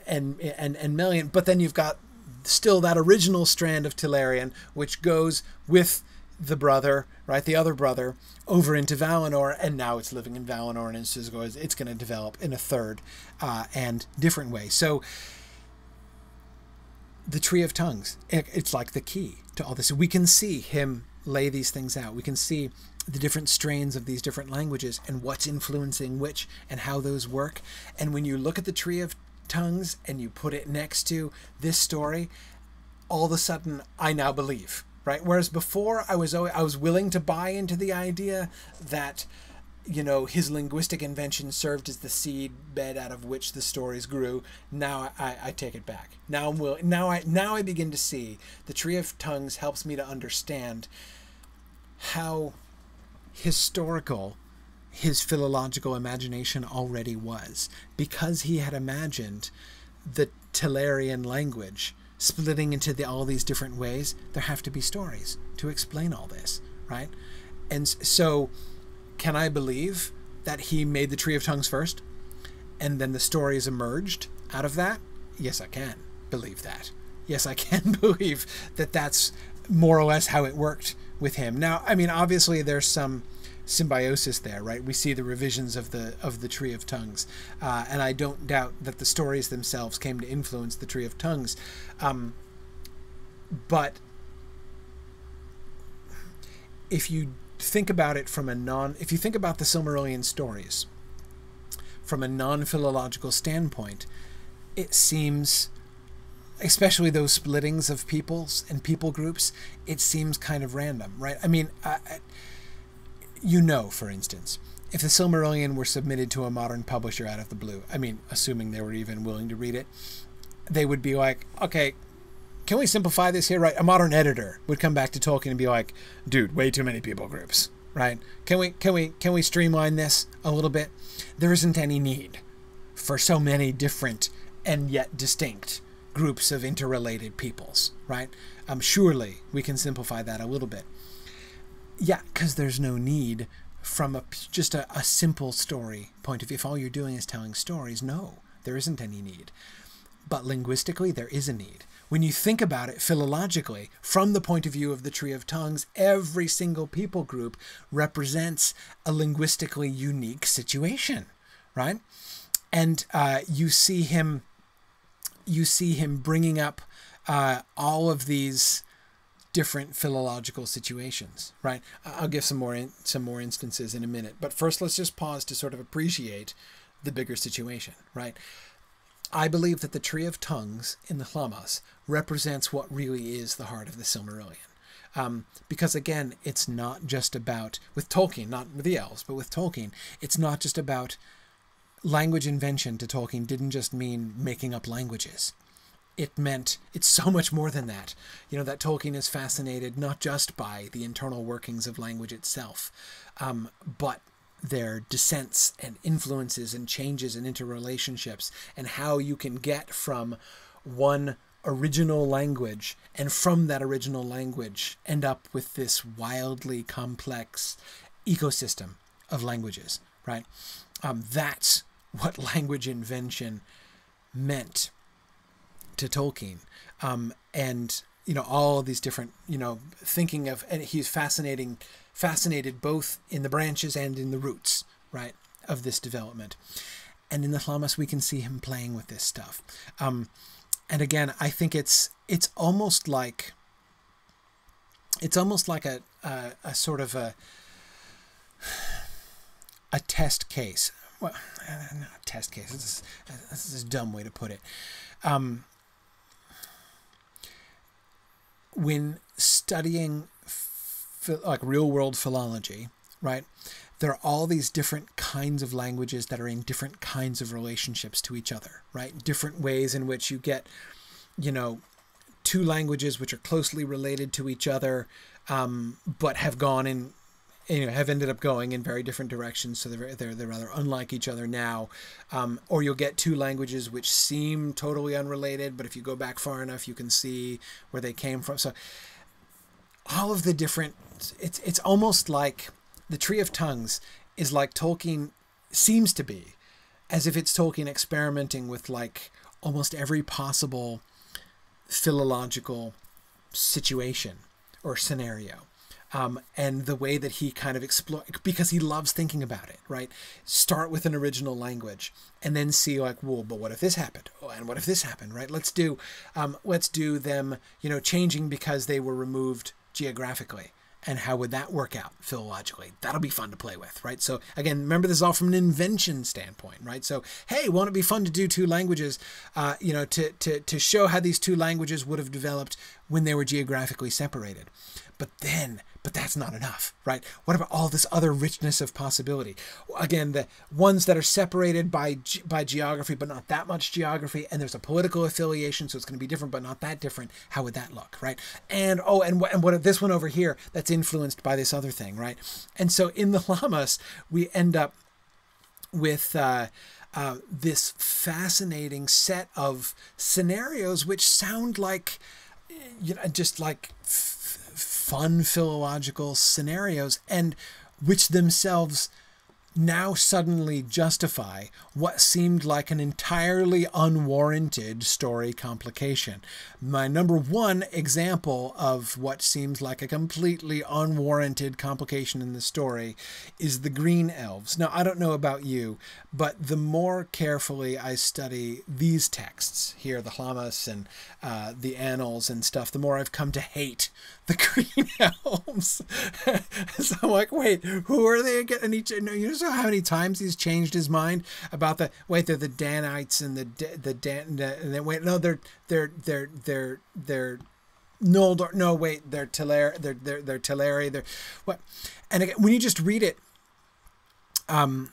And Melian. But then you've got still that original strand of Tolarian, which goes with the brother, right, the other brother, over into Valinor, and now it's living in Valinor, and it's going to develop in a third and different way. So the Tree of Tongues, it's like the key to all this. We can see him lay these things out. We can see the different strains of these different languages and what's influencing which and how those work. And when you look at the Tree of Tongues and you put it next to this story, all of a sudden I now believe. Right? Whereas before I was willing to buy into the idea that, his linguistic invention served as the seed bed out of which the stories grew. Now I take it back. Now I begin to see the Tree of Tongues helps me to understand how historical his philological imagination already was, because he had imagined the Tolarian language splitting into all these different ways. There have to be stories to explain all this, right? And so can I believe that he made the Tree of Tongues first and then the stories emerged out of that? Yes, I can believe that. Yes, I can believe that that's more or less how it worked with him. Now, I mean, obviously there's some symbiosis there, right? We see the revisions of the Tree of Tongues, and I don't doubt that the stories themselves came to influence the Tree of Tongues, but if you think about it if you think about the Silmarillion stories from a non-philological standpoint, it seems, especially those splittings of peoples and people groups, it seems kind of random, right? I mean, for instance, if the Silmarillion were submitted to a modern publisher out of the blue, I mean, assuming they were even willing to read it, they would be like, okay, can we simplify this here, right? A modern editor would come back to Tolkien and be like, dude, way too many people groups, right? Can we streamline this a little bit? There isn't any need for so many different and yet distinct groups of interrelated peoples, right? Surely we can simplify that a little bit. Yeah, because there's no need from just a simple story point of view. If all you're doing is telling stories, no, there isn't any need. But linguistically, there is a need. When you think about it philologically, from the point of view of the Tree of Tongues, every single people group represents a linguistically unique situation, right? And you see him bringing up all of these different philological situations, right? I'll give some more instances in a minute, but first let's just pause to sort of appreciate the bigger situation, right? I believe that the Tree of Tongues in the Llamas represents what really is the heart of the Silmarillion. Because again, it's not just about, with Tolkien, not with the elves, but with Tolkien, it's not just about language invention. To Tolkien didn't just mean making up languages. It's so much more than that. You know, that Tolkien is fascinated not just by the internal workings of language itself, but their descents and influences and changes and interrelationships, and how you can get from one original language and from that original language end up with this wildly complex ecosystem of languages, right? That's what language invention meant to Tolkien. And, you know, all of these different, you know, thinking of, and he's fascinated both in the branches and in the roots, right, of this development. And in the Llamas, we can see him playing with this stuff. And again, I think it's almost like a sort of a test case. Well, not a test case. This is a dumb way to put it. When studying like real world philology, right, there are all these different kinds of languages that are in different kinds of relationships to each other, right? Different ways in which you get, you know, two languages which are closely related to each other, but have gone in, you know, have ended up going in very different directions. So they're rather unlike each other now. Or you'll get two languages which seem totally unrelated, but if you go back far enough, you can see where they came from. So all of the different, it's almost like the Tree of Tongues is like Tolkien seems to be, as if it's Tolkien experimenting with like almost every possible philological situation or scenario. And the way that he kind of explore, because he loves thinking about it, right? Start with an original language and then see like, well, but what if this happened? Oh, and what if this happened, right? Let's do them, you know, changing because they were removed geographically. And how would that work out philologically? That'll be fun to play with, right? So again, remember this is all from an invention standpoint, right? So, hey, won't it be fun to do two languages, you know, to show how these two languages would have developed when they were geographically separated? But that's not enough, right? What about all this other richness of possibility? Again, the ones that are separated by geography, but not that much geography, and there's a political affiliation, so it's going to be different, but not that different. How would that look, right? And what if this one over here that's influenced by this other thing, right? And so in the Llamas, we end up with this fascinating set of scenarios which sound like, you know, just like fun philological scenarios, and which themselves now suddenly justify what seemed like an entirely unwarranted story complication. My number one example of what seems like a completely unwarranted complication in the story is the Green Elves. Now, I don't know about you, but the more carefully I study these texts here, the Llamas and the Annals and stuff, the more I've come to hate the Green Elves. So I'm like, wait, who are they again? And you know how many times he's changed his mind about they're the Danites and the they're Teleri, they're what? And again, when you just read it, in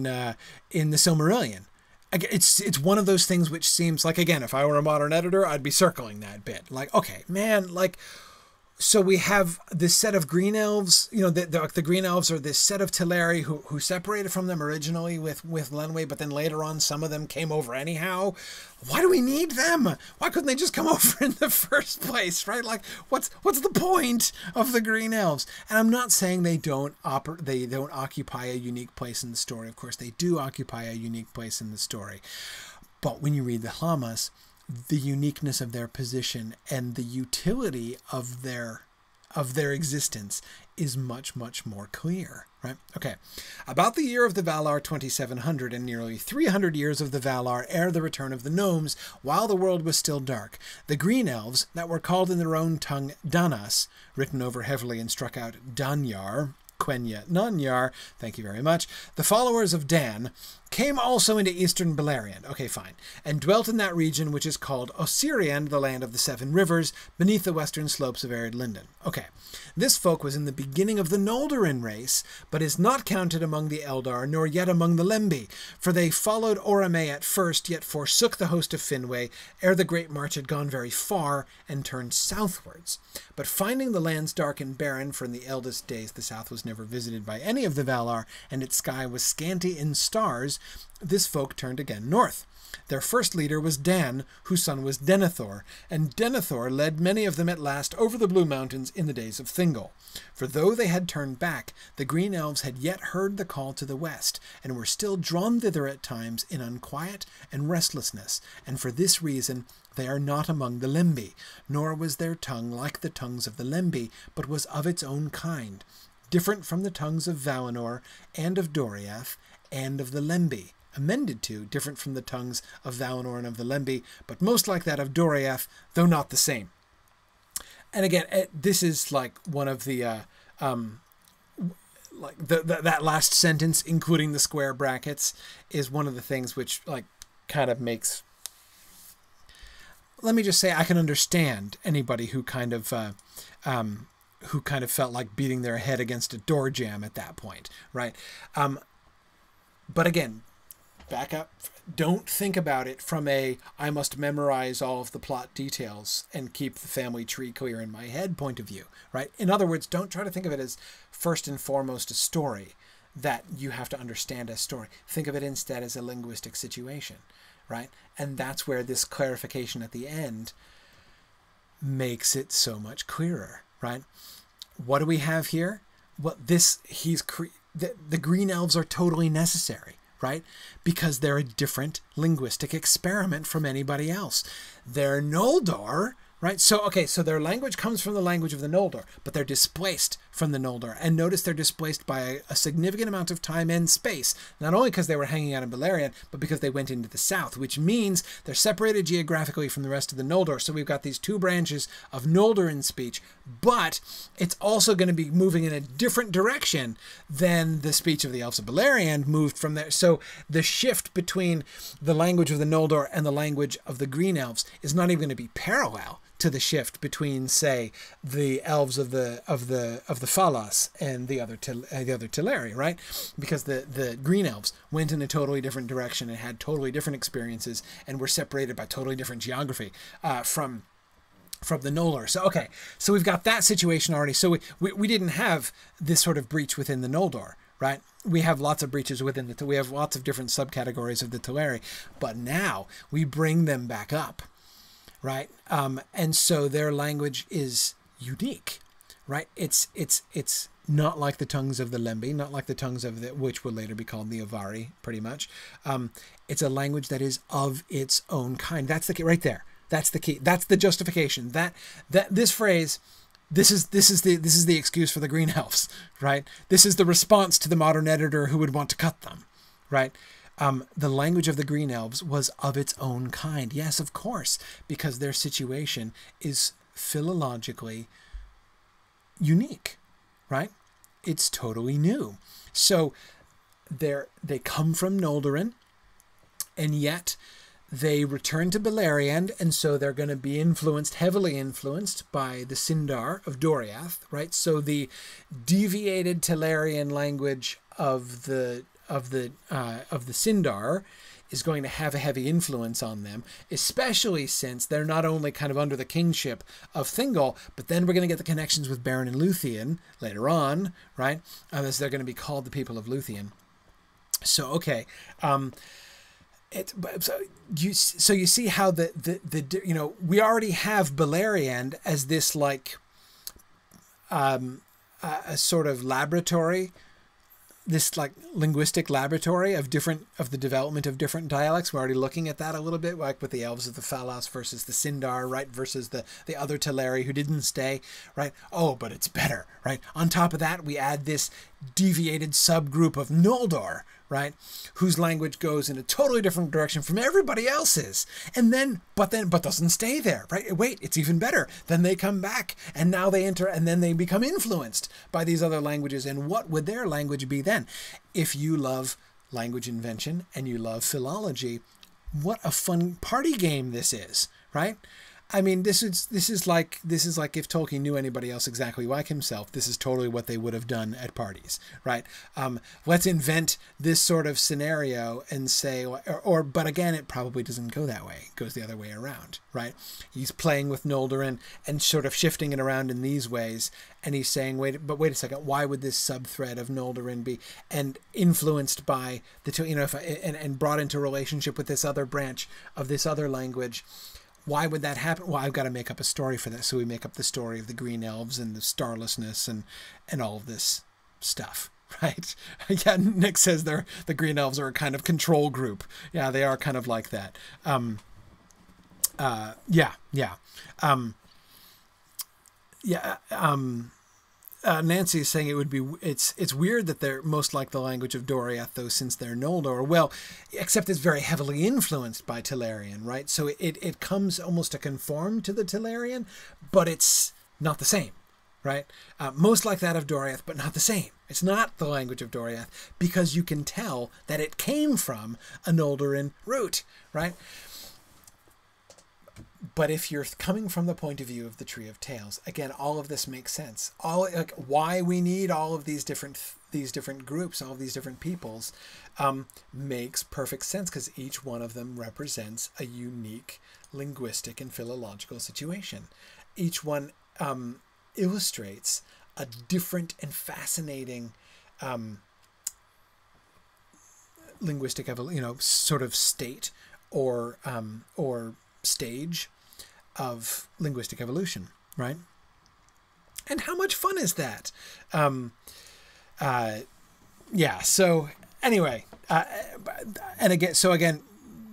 the Silmarillion, again, it's one of those things which seems like, again, if I were a modern editor, I'd be circling that bit. Like, okay, man, like, So we have this set of green elves, you know, the green elves are this set of Teleri who separated from them originally with Lenwë, but then later on some of them came over anyhow. Why do we need them? Why couldn't they just come over in the first place, right? Like, what's the point of the green elves? And I'm not saying they don't occupy a unique place in the story. Of course, they do occupy a unique place in the story. But when you read the Llamas, the uniqueness of their position and the utility of their existence is much, much more clear, right? Okay. About the year of the Valar 2700 and nearly 300 years of the Valar ere the return of the gnomes, while the world was still dark, the green elves, that were called in their own tongue Danas, written over heavily and struck out Danyar, Quenya Nanyar, thank you very much, the followers of Dan, came also into eastern Beleriand, okay, fine, and dwelt in that region which is called Osiriand, the land of the seven rivers, beneath the western slopes of arid Lindon. Okay, this folk was in the beginning of the Noldorin race, but is not counted among the Eldar, nor yet among the Lembi, for they followed Orome at first, yet forsook the host of Finwë, ere the great march had gone very far, and turned southwards. But finding the lands dark and barren, for in the eldest days the south was never visited by any of the Valar, and its sky was scanty in stars, this folk turned again north. Their first leader was Dan, whose son was Denethor, and Denethor led many of them at last over the Blue Mountains in the days of Thingol. For though they had turned back, the green elves had yet heard the call to the west, and were still drawn thither at times in unquiet and restlessness, and for this reason they are not among the Lembi, nor was their tongue like the tongues of the Lembi, but was of its own kind, different from the tongues of Valinor, and of Doriath, and of the Lembi, amended to, different from the tongues of Valinor and of the Lembi, but most like that of Doriath, though not the same. And again, this is like one of the, that last sentence, including the square brackets, is one of the things which, like, kind of makes, let me just say, I can understand anybody who kind of felt like beating their head against a door jamb at that point, right? But again, back up. Don't think about it from a, I must memorize all of the plot details and keep the family tree clear in my head point of view, right? In other words, don't try to think of it as first and foremost a story that you have to understand as story. Think of it instead as a linguistic situation, right? And that's where this clarification at the end makes it so much clearer, right? What do we have here? Well, the green elves are totally necessary, right? Because they're a different linguistic experiment from anybody else. They're Noldor, right? So their language comes from the language of the Noldor, but they're displaced from the Noldor. And notice they're displaced by a significant amount of time and space, not only because they were hanging out in Beleriand, but because they went into the south, which means they're separated geographically from the rest of the Noldor. So we've got these two branches of Noldorin speech, but it's also going to be moving in a different direction than the speech of the Elves of Beleriand moved from there. So the shift between the language of the Noldor and the language of the Green Elves is not even going to be parallel to the shift between, say, the elves of the Falas and the other Teleri, right? Because the green elves went in a totally different direction and had totally different experiences and were separated by totally different geography from the Noldor. So we've got that situation already. So we didn't have this sort of breach within the Noldor, right? We have lots of breaches within we have lots of different subcategories of the Teleri, but now we bring them back up, right? And so their language is unique, right? It's not like the tongues of the Lembi, not like the tongues of which will later be called the Avari, pretty much. It's a language that is of its own kind. That's the key right there. That's the key. That's the justification. That this phrase, this is the excuse for the green elves, right? This is the response to the modern editor who would want to cut them, right? The language of the green elves was of its own kind. Yes, of course, because their situation is philologically unique, right? It's totally new. So they come from Noldorin, and yet they return to Beleriand, and so they're going to be heavily influenced by the Sindar of Doriath, right? So the deviated Telerian language of the Sindar is going to have a heavy influence on them, especially since they're not only kind of under the kingship of Thingol, but then we're going to get the connections with Beren and Luthien later on, right? As they're going to be called the people of Luthien. So, okay. So you see how the you know, we already have Beleriand as this like a sort of laboratory, this like linguistic laboratory of the development of different dialects. We're already looking at that a little bit, like with the elves of the Falas versus the Sindar, right? Versus the other Teleri who didn't stay, right? Oh, but it's better, right? On top of that, we add this deviated subgroup of Noldor, right? Whose language goes in a totally different direction from everybody else's. And then, but doesn't stay there, right? Wait, it's even better. Then they come back and now they enter and then they become influenced by these other languages. And what would their language be then? If you love language invention and you love philology, what a fun party game this is, right? I mean, this is like if Tolkien knew anybody else exactly like himself, this is totally what they would have done at parties, right? Let's invent this sort of scenario and say, but again, it probably doesn't go that way. It goes the other way around, right? He's playing with Noldorin and sort of shifting it around in these ways. And he's saying, wait a second, why would this sub-thread of Noldorin be and influenced by the two, you know, and brought into relationship with this other branch of this other language? Why would that happen? Well, I've got to make up a story for this. So we make up the story of the green elves and the starlessness and all of this stuff, right? Yeah, Nick says the green elves are a kind of control group. Yeah, they are kind of like that. Nancy is saying it's weird that they're most like the language of Doriath, though, since they're Noldor. Well, except it's very heavily influenced by Telerian, right? So it comes almost to conform to the Telerian, but it's not the same, right? Most like that of Doriath, but not the same. It's not the language of Doriath because you can tell that it came from a Noldorin root, right? But if you're coming from the point of view of the Tree of Tales, again, all of this makes sense. Why we need all of these different groups, all of these different peoples, makes perfect sense because each one of them represents a unique linguistic and philological situation. Each one illustrates a different and fascinating linguistic, sort of state or stage of linguistic evolution, right? And how much fun is that? Yeah. So anyway, and again,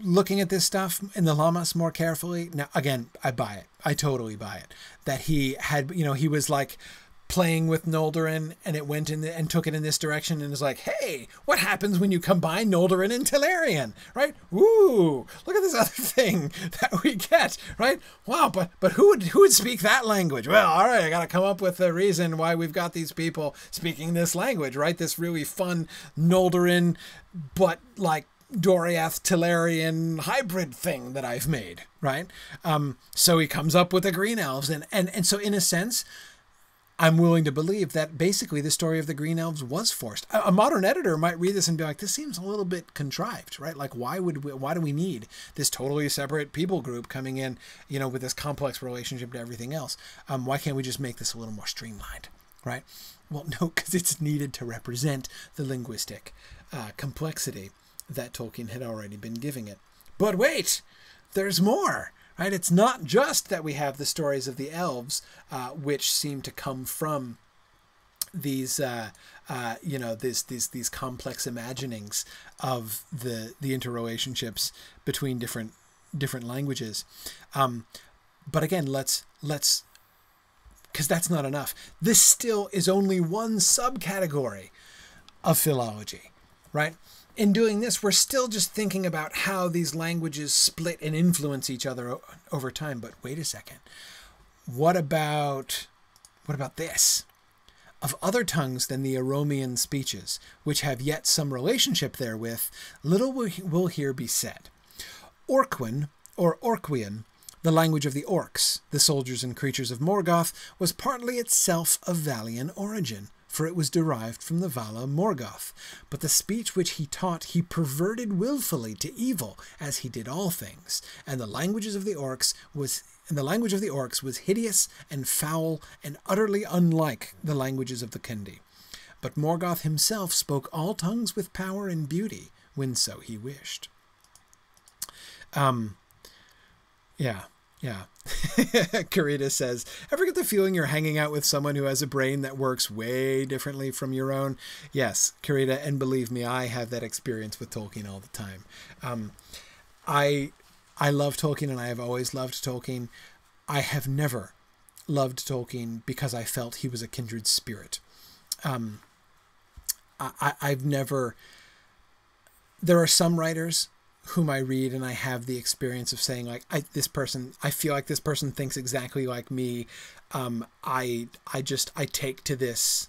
looking at this stuff in the Lammas more carefully. Now, again, I buy it. I totally buy it. That he had, he was like playing with Noldorin and it went in and took it in this direction and is like, hey, what happens when you combine Noldorin and Telerian, right? Ooh, look at this other thing that we get, right? Wow, but who would speak that language? Well, all right, I got to come up with a reason why we've got these people speaking this language, right? This really fun Noldorin, but like Doriath Telerian hybrid thing that I've made, right? So he comes up with the Green Elves and so in a sense, I'm willing to believe that basically the story of the Green Elves was forced. A modern editor might read this and be like, this seems a little bit contrived, right? Like, why do we need this totally separate people group coming in, with this complex relationship to everything else? Why can't we just make this a little more streamlined, right? Well, no, because it's needed to represent the linguistic complexity that Tolkien had already been giving it. But wait, there's more. Right? It's not just that we have the stories of the elves, which seem to come from these, these complex imaginings of the interrelationships between different languages. But again, let's because that's not enough. This still is only one subcategory of philology, right? In doing this, we're still just thinking about how these languages split and influence each other over time. But wait a second. What about this? Of other tongues than the Aromian speeches, which have yet some relationship therewith, little will here be said. Orquin, or Orquian, the language of the orcs, the soldiers and creatures of Morgoth, was partly itself of Valian origin. for it was derived from the Vala Morgoth. But the speech which he taught he perverted wilfully to evil, as he did all things. And the language of the orcs was hideous and foul and utterly unlike the languages of the Kindi. But Morgoth himself spoke all tongues with power and beauty, when so he wished. Yeah. Karita says, ever get the feeling you're hanging out with someone who has a brain that works way differently from your own? Yes, Karita, and believe me, I have that experience with Tolkien all the time. I love Tolkien, and I have always loved Tolkien. I have never loved Tolkien because I felt he was a kindred spirit. I've never... There are some writers whom I read and I have the experience of saying, like, I feel like this person thinks exactly like me. I take to this,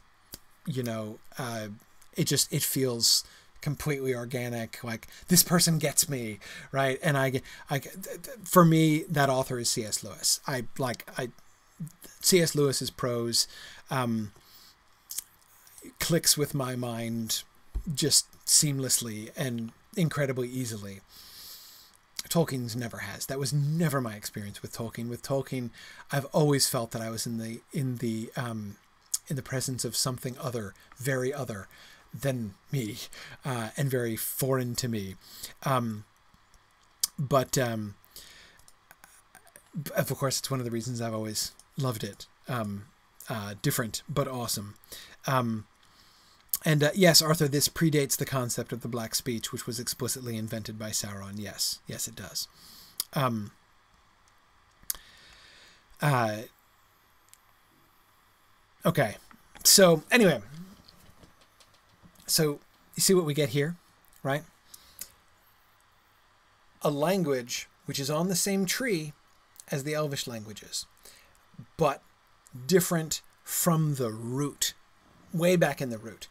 it feels completely organic. Like, this person gets me, right? And for me, that author is C.S. Lewis. C.S. Lewis's prose clicks with my mind just seamlessly and incredibly easily. Tolkien's never has. That was never my experience with Tolkien. With Tolkien, I've always felt that I was in the presence of something very other than me, and very foreign to me. But of course, it's one of the reasons I've always loved it. Different but awesome. And yes, Arthur, this predates the concept of the Black Speech, which was explicitly invented by Sauron. Yes, it does. Okay, so anyway, so you see what we get here, right? A language which is on the same tree as the Elvish languages, but different from the root, way back in the root.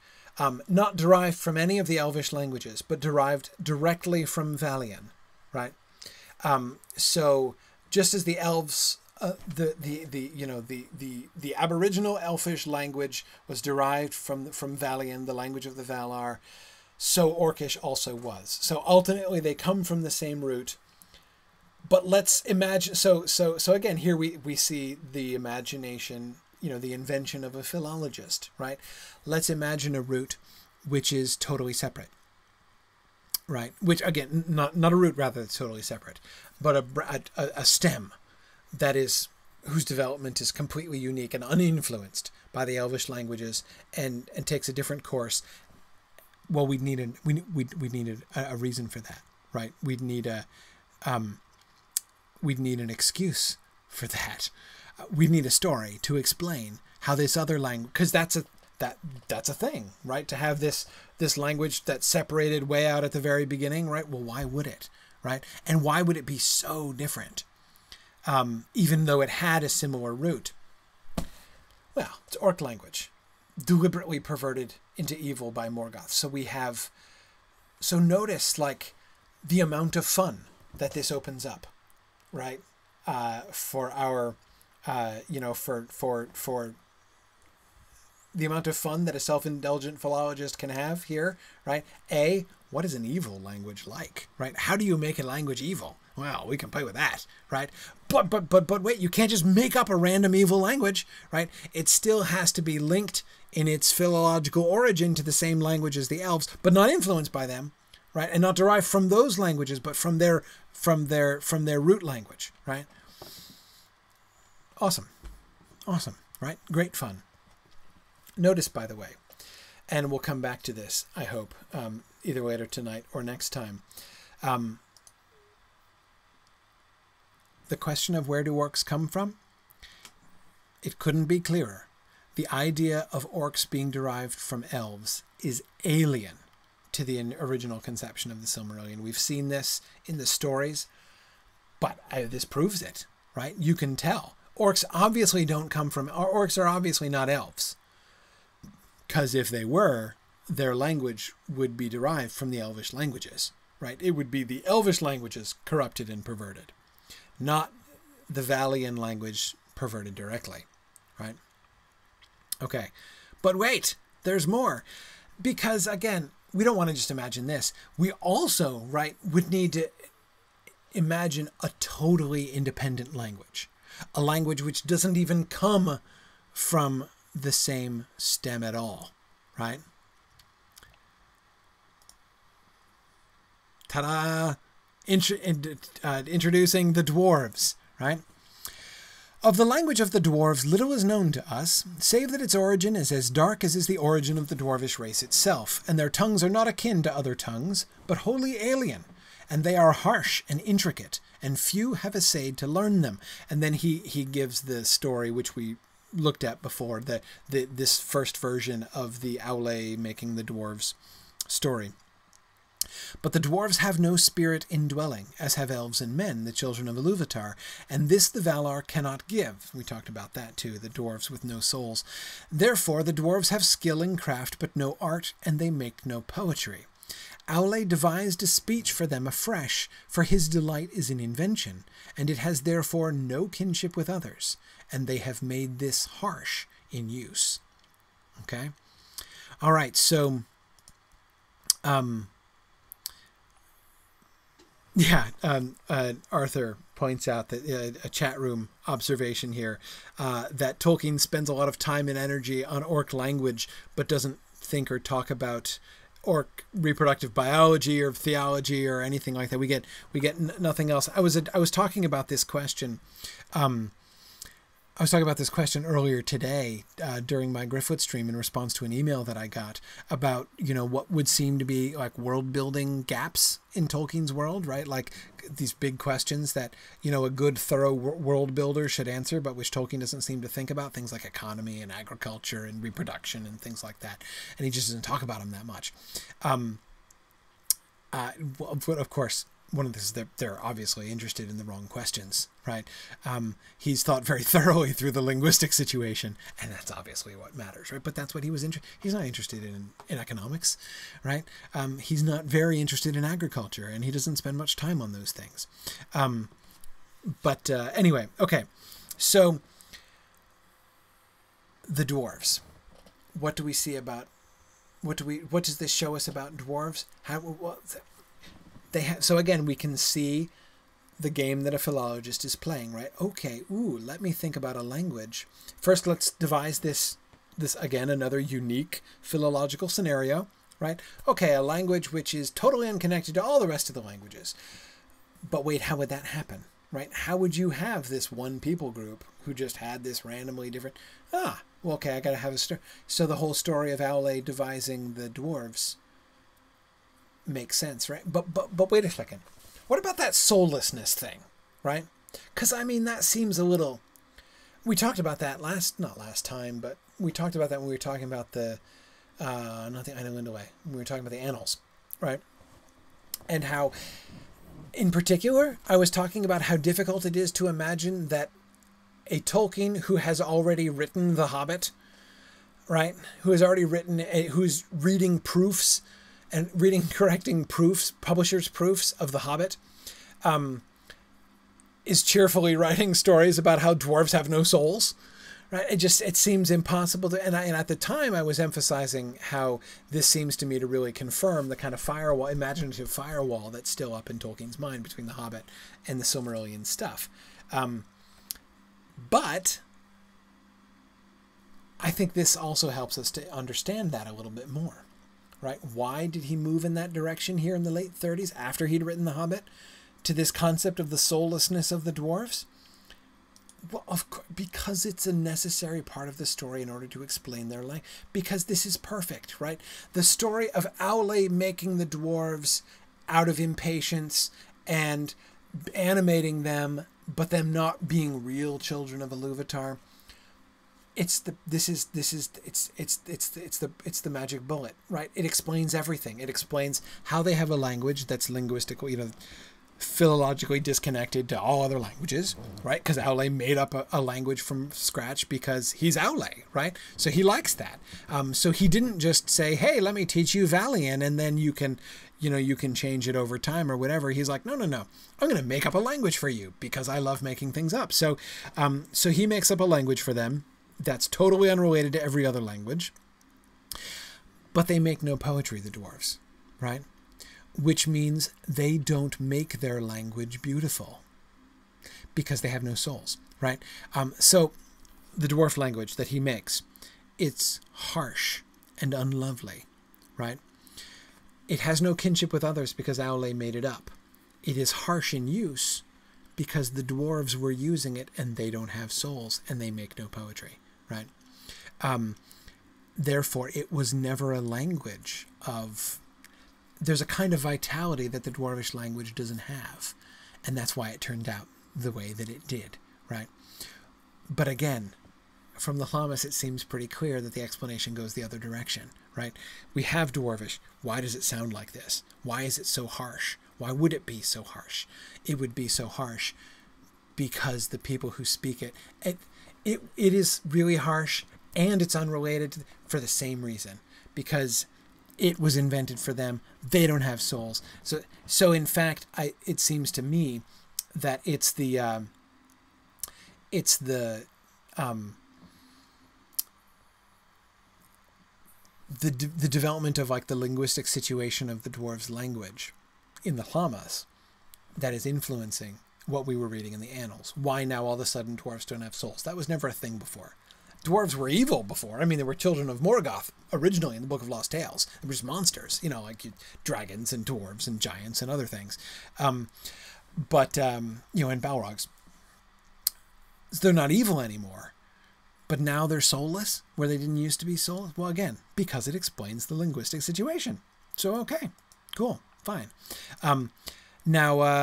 Not derived from any of the Elvish languages, but derived directly from Valian, right? So just as the elves, the Aboriginal Elfish language was derived from Valian, the language of the Valar, so Orcish also was. So ultimately, they come from the same root. But let's imagine. So again, here we see the imagination. The invention of a philologist, right? Let's imagine a root which is totally separate, right? Which, again, not a root, rather, that's totally separate, but a stem that is, whose development is completely unique and uninfluenced by the Elvish languages and takes a different course. Well, we'd need a reason for that, right? We'd need an excuse for that. We need a story to explain how this other language, because that's a thing, right? To have this language that's separated way out at the very beginning, right? Well, why would it, right? And why would it be so different, even though it had a similar root? Well, it's Orc language, deliberately perverted into evil by Morgoth. So notice, like, the amount of fun that this opens up, right? For our for the amount of fun that a self-indulgent philologist can have here, right? What is an evil language like, right? How do you make a language evil? Well, we can play with that, right? But wait, you can't just make up a random evil language, right? It still has to be linked in its philological origin to the same language as the elves, but not influenced by them, right? And not derived from those languages, but from their root language, right? Awesome, right? Great fun. Notice, by the way, and we'll come back to this, I hope, either later tonight or next time. The question of where do orcs come from? It couldn't be clearer. The idea of orcs being derived from elves is alien to the original conception of the Silmarillion. We've seen this in the stories, but this proves it, right? You can tell. Orcs obviously don't come from... Orcs are obviously not elves. Because if they were, their language would be derived from the Elvish languages, right? It would be the Elvish languages corrupted and perverted, not the Valian language perverted directly, right? Okay, But wait, there's more. Because, again, we don't want to just imagine this. We also, right, would need to imagine a totally independent language. A language which doesn't even come from the same stem at all, right? Ta-da! Introducing the dwarves, right? Of the language of the dwarves, little is known to us, save that its origin is as dark as is the origin of the dwarvish race itself, and their tongues are not akin to other tongues, but wholly alien, and they are harsh and intricate, and few have essayed to learn them. And then he gives the story which we looked at before, this first version of the Aule making the dwarves story. But the dwarves have no spirit indwelling, as have elves and men, the children of Iluvatar, and this the Valar cannot give. We talked about that too, the dwarves with no souls. Therefore the dwarves have skill in craft but no art, and they make no poetry. Aule devised a speech for them afresh, for his delight is in invention, and it has therefore no kinship with others, and they have made this harsh in use. Okay? All right, so... Arthur points out that a chat room observation here, that Tolkien spends a lot of time and energy on orc language, but doesn't think or talk about orc reproductive biology or theology or anything like that. We get nothing else. I was talking about this question. I was talking about this question earlier today during my Griffwood stream in response to an email that I got about, what would seem to be like world building gaps in Tolkien's world, right? Like these big questions that, a good thorough world builder should answer, but which Tolkien doesn't seem to think about, things like economy and agriculture and reproduction and things like that. And he just doesn't talk about them that much. Of course, one of this is that they're obviously interested in the wrong questions, right? He's thought very thoroughly through the linguistic situation, and that's obviously what matters, right? But that's what he was interested. He's not interested in economics, right? He's not very interested in agriculture, and he doesn't spend much time on those things. Anyway, okay. So the dwarves. What do we see about? What does this show us about dwarves? So again, we can see the game that a philologist is playing, right? Okay, let me think about a language. First, let's devise this again, another unique philological scenario, right? Okay, a language which is totally unconnected to all the rest of the languages. But wait, how would that happen, right? How would you have this one people group who just had this randomly different... okay, I got to have a story. So the whole story of Aule devising the dwarves makes sense, right? But wait a second. What about that soullessness thing, right? Because, that seems a little... We talked about that not last time, but we talked about that when we were talking about not the Aina Lindaway. We were talking about the Annals, right? And how, in particular, I was talking about how difficult it is to imagine that a Tolkien who has already written The Hobbit, right? Who's reading proofs and correcting proofs, publishers' proofs of The Hobbit, is cheerfully writing stories about how dwarves have no souls, right? It seems impossible to, and at the time I was emphasizing how this seems to me to really confirm the kind of imaginative firewall that's still up in Tolkien's mind between The Hobbit and the Silmarillion stuff. But I think this also helps us to understand that a little bit more. Right? Why did he move in that direction here in the late 30s after he'd written The Hobbit to this concept of the soullessness of the dwarves? Well, of course, because it's a necessary part of the story in order to explain their language. Because this is perfect, right? The story of Aule making the dwarves out of impatience and animating them, but them not being real children of Iluvatar. It's the magic bullet, right? It explains everything. It explains how they have a language that's linguistically, philologically disconnected to all other languages, right? Because Aule made up a language from scratch because he's Aule, right? So he likes that. So he didn't just say, hey, let me teach you Valiant and then you can change it over time or whatever. He's like, no. I'm going to make up a language for you because I love making things up. So he makes up a language for them that's totally unrelated to every other language, But they make no poetry, the dwarves, right? Which means they don't make their language beautiful because they have no souls, right? So the dwarf language that he makes, it's harsh and unlovely, right? It has no kinship with others because Aule made it up. It is harsh in use because the dwarves were using it and they don't have souls and they make no poetry, right? Therefore, it was never a language of... There's a kind of vitality that the dwarvish language doesn't have, and that's why it turned out the way that it did, right? But again, from the Llamas, it seems pretty clear that the explanation goes the other direction, right? We have dwarvish. Why does it sound like this? Why is it so harsh? Why would it be so harsh? It would be so harsh because the people who speak it, it is really harsh, and it's unrelated for the same reason, because it was invented for them. They don't have souls. So in fact, it seems to me that it's the development of like the linguistic situation of the dwarves' language in the Llamas that is influencing what we were reading in the annals. Why now all of a sudden dwarves don't have souls? That was never a thing before. Dwarves were evil before. I mean, they were children of Morgoth originally in the Book of Lost Tales. They were just monsters, you know, like dragons and dwarves and giants and other things. You know, and Balrogs. So they're not evil anymore. But now they're soulless, where they didn't used to be soulless. Well, again, because it explains the linguistic situation. So, okay, cool, fine. Nancy,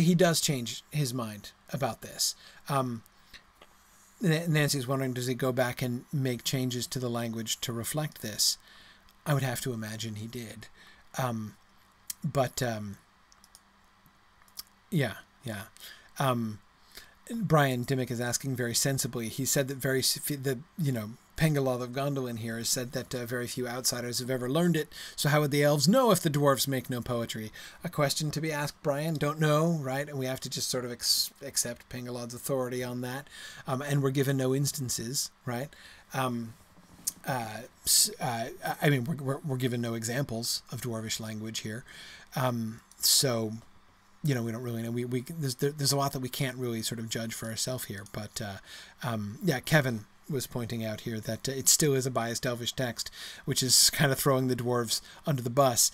he does change his mind about this. Nancy's wondering, does he go back and make changes to the language to reflect this? I would have to imagine he did. Brian Dimmick is asking very sensibly. He said that Pengalod of Gondolin here has said that very few outsiders have ever learned it. So how would the elves know if the dwarves make no poetry? A question to be asked, Brian. Don't know, right? And we have to just sort of accept Pengalod's authority on that. And we're given no instances, right? I mean, we're given no examples of dwarvish language here. So, you know, we don't really know. There's a lot that we can't really sort of judge for ourselves here. But Kevin was pointing out here that it still is a biased elvish text, which is kind of throwing the dwarves under the bus.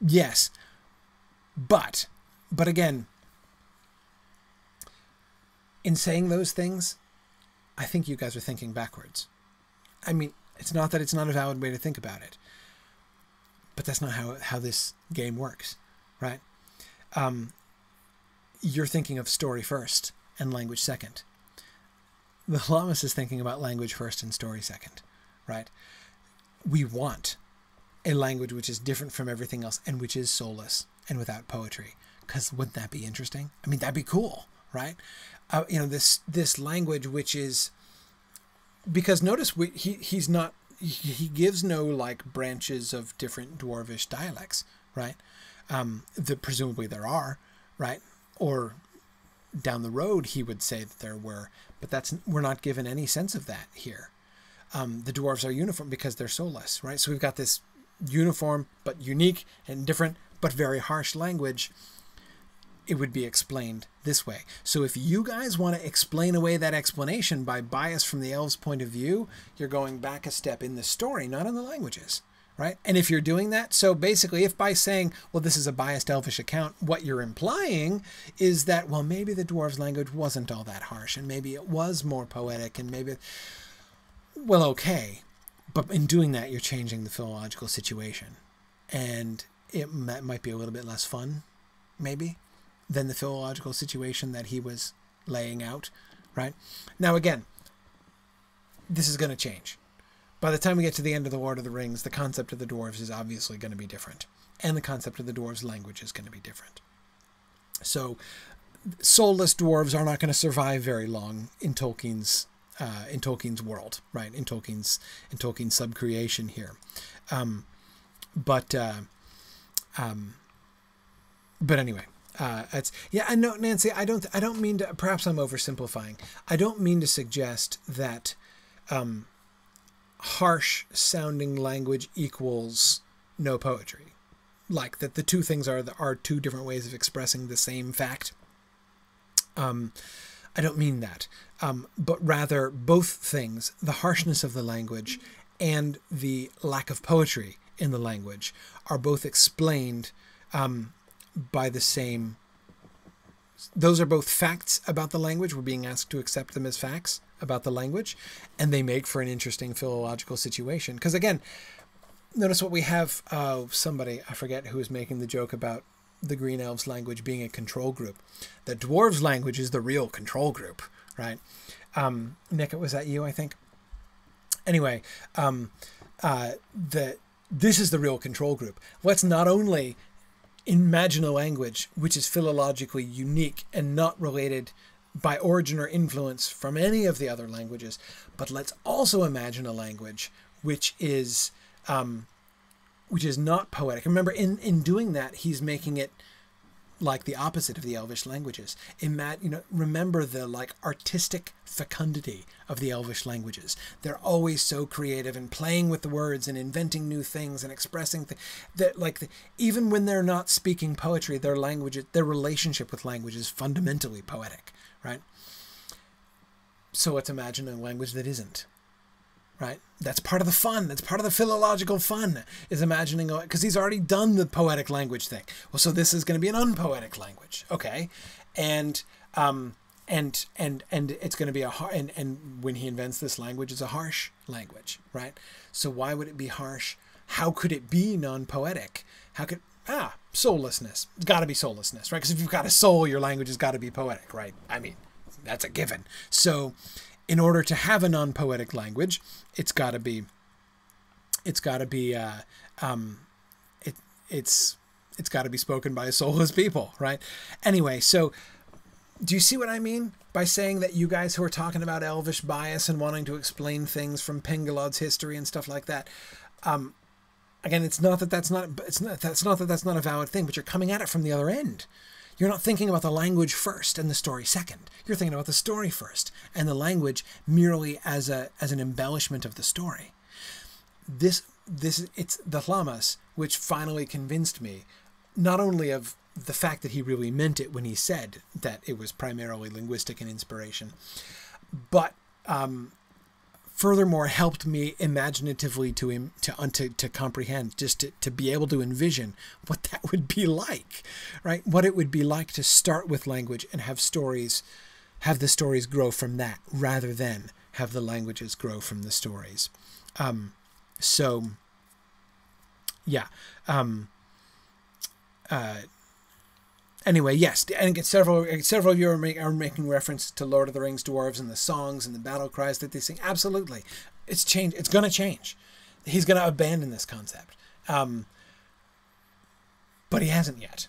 Yes, but again, in saying those things, I think you guys are thinking backwards. I mean, it's not that it's not a valid way to think about it, but that's not how this game works, right? You're thinking of story first and language second. The Llamas is thinking about language first and story second, right? We want a language which is different from everything else and which is soulless and without poetry, because wouldn't that be interesting? I mean, that'd be cool, right? You know, this language which is, because notice he gives no like branches of different dwarvish dialects, right? Presumably there are, right? Or down the road he would say that there were, but we're not given any sense of that here. The dwarves are uniform because they're soulless, right? So we've got this uniform but unique and different but very harsh language. It would be explained this way. So if you guys want to explain away that explanation by bias from the elves' point of view, you're going back a step in the story, not in the languages, right? And if you're doing that, so basically if by saying, well, this is a biased elvish account, what you're implying is that, well, maybe the dwarves' language wasn't all that harsh and maybe it was more poetic and maybe, well, okay. But in doing that, you're changing the philological situation. And that might be a little bit less fun, maybe, than the philological situation that he was laying out, right? Now, again, this is going to change. By the time we get to the end of the Lord of the Rings, the concept of the dwarves is obviously going to be different. And the concept of the dwarves' language is going to be different. So, soulless dwarves are not going to survive very long in Tolkien's world, right? In Tolkien's subcreation here. But anyway, no, Nancy, I don't mean to, perhaps I'm oversimplifying. I don't mean to suggest that, harsh sounding language equals no poetry. Like that the two things are two different ways of expressing the same fact. I don't mean that, but rather both things, the harshness of the language and the lack of poetry in the language, are both explained by the same. Those are both facts about the language. We're being asked to accept them as facts about the language, and they make for an interesting philological situation. Because again, notice what we have. Somebody, I forget who was making the joke about the Green Elves' language being a control group. The Dwarves' language is the real control group, right? Nick, was that you, I think? Anyway, this is the real control group. Let's not only imagine a language which is philologically unique and not related by origin or influence from any of the other languages, but let's also imagine a language which is not poetic. Remember, in doing that, he's making it like the opposite of the Elvish languages. Remember the like artistic fecundity of the Elvish languages. They're always so creative and playing with the words and inventing new things and expressing even when they're not speaking poetry, their relationship with language is fundamentally poetic, right? So let's imagine a language that isn't. Right? That's part of the fun. That's part of the philological fun, is imagining, because he's already done the poetic language thing. Well, so this is going to be an unpoetic language. Okay. And it's going to be and when he invents this language, it's a harsh language, right? So why would it be harsh? How could it be non-poetic? Soullessness. It's got to be soullessness, right? Because if you've got a soul, your language has got to be poetic, right? I mean, that's a given. So in order to have a non-poetic language, it's got to be spoken by a soulless people, right? Anyway, so do you see what I mean by saying that you guys who are talking about Elvish bias and wanting to explain things from Pengalod's history and stuff like that? Again, it's not that that's not a valid thing, but you're coming at it from the other end. You're not thinking about the language first and the story second. You're thinking about the story first and the language merely as an embellishment of the story. It's the Llamas which finally convinced me, not only of the fact that he really meant it when he said that it was primarily linguistic and inspiration, but furthermore helped me imaginatively to comprehend, just to be able to envision what that would be like, right? What it would be like to start with language and have the stories grow from that, rather than have the languages grow from the stories. Anyway, yes, and several of you are making reference to Lord of the Rings dwarves and the songs and the battle cries that they sing. Absolutely. It's changed. It's going to change. He's going to abandon this concept. But he hasn't yet.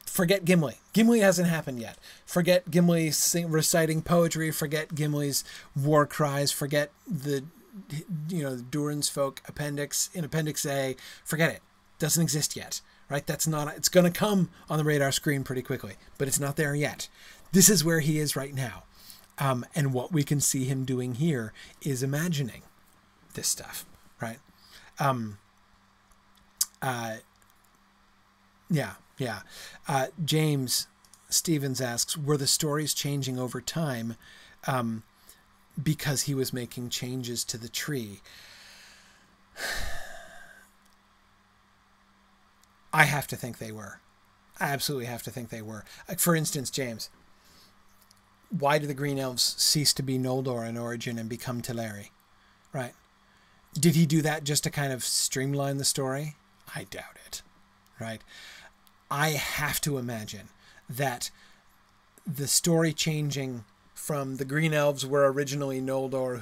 Forget Gimli. Gimli hasn't happened yet. Forget Gimli reciting poetry. Forget Gimli's war cries. Forget the Durin's Folk appendix in Appendix A. Forget it. Doesn't exist yet. Right? It's going to come on the radar screen pretty quickly, but it's not there yet. This is where he is right now. And what we can see him doing here is imagining this stuff, right? James Stevens asks, were the stories changing over time because he was making changes to the tree? I have to think they were. I absolutely have to think they were. For instance, James, why do the Green Elves cease to be Noldor in origin and become Teleri? Right? Did he do that just to kind of streamline the story? I doubt it. Right? I have to imagine that the story changing from the Green Elves were originally Noldor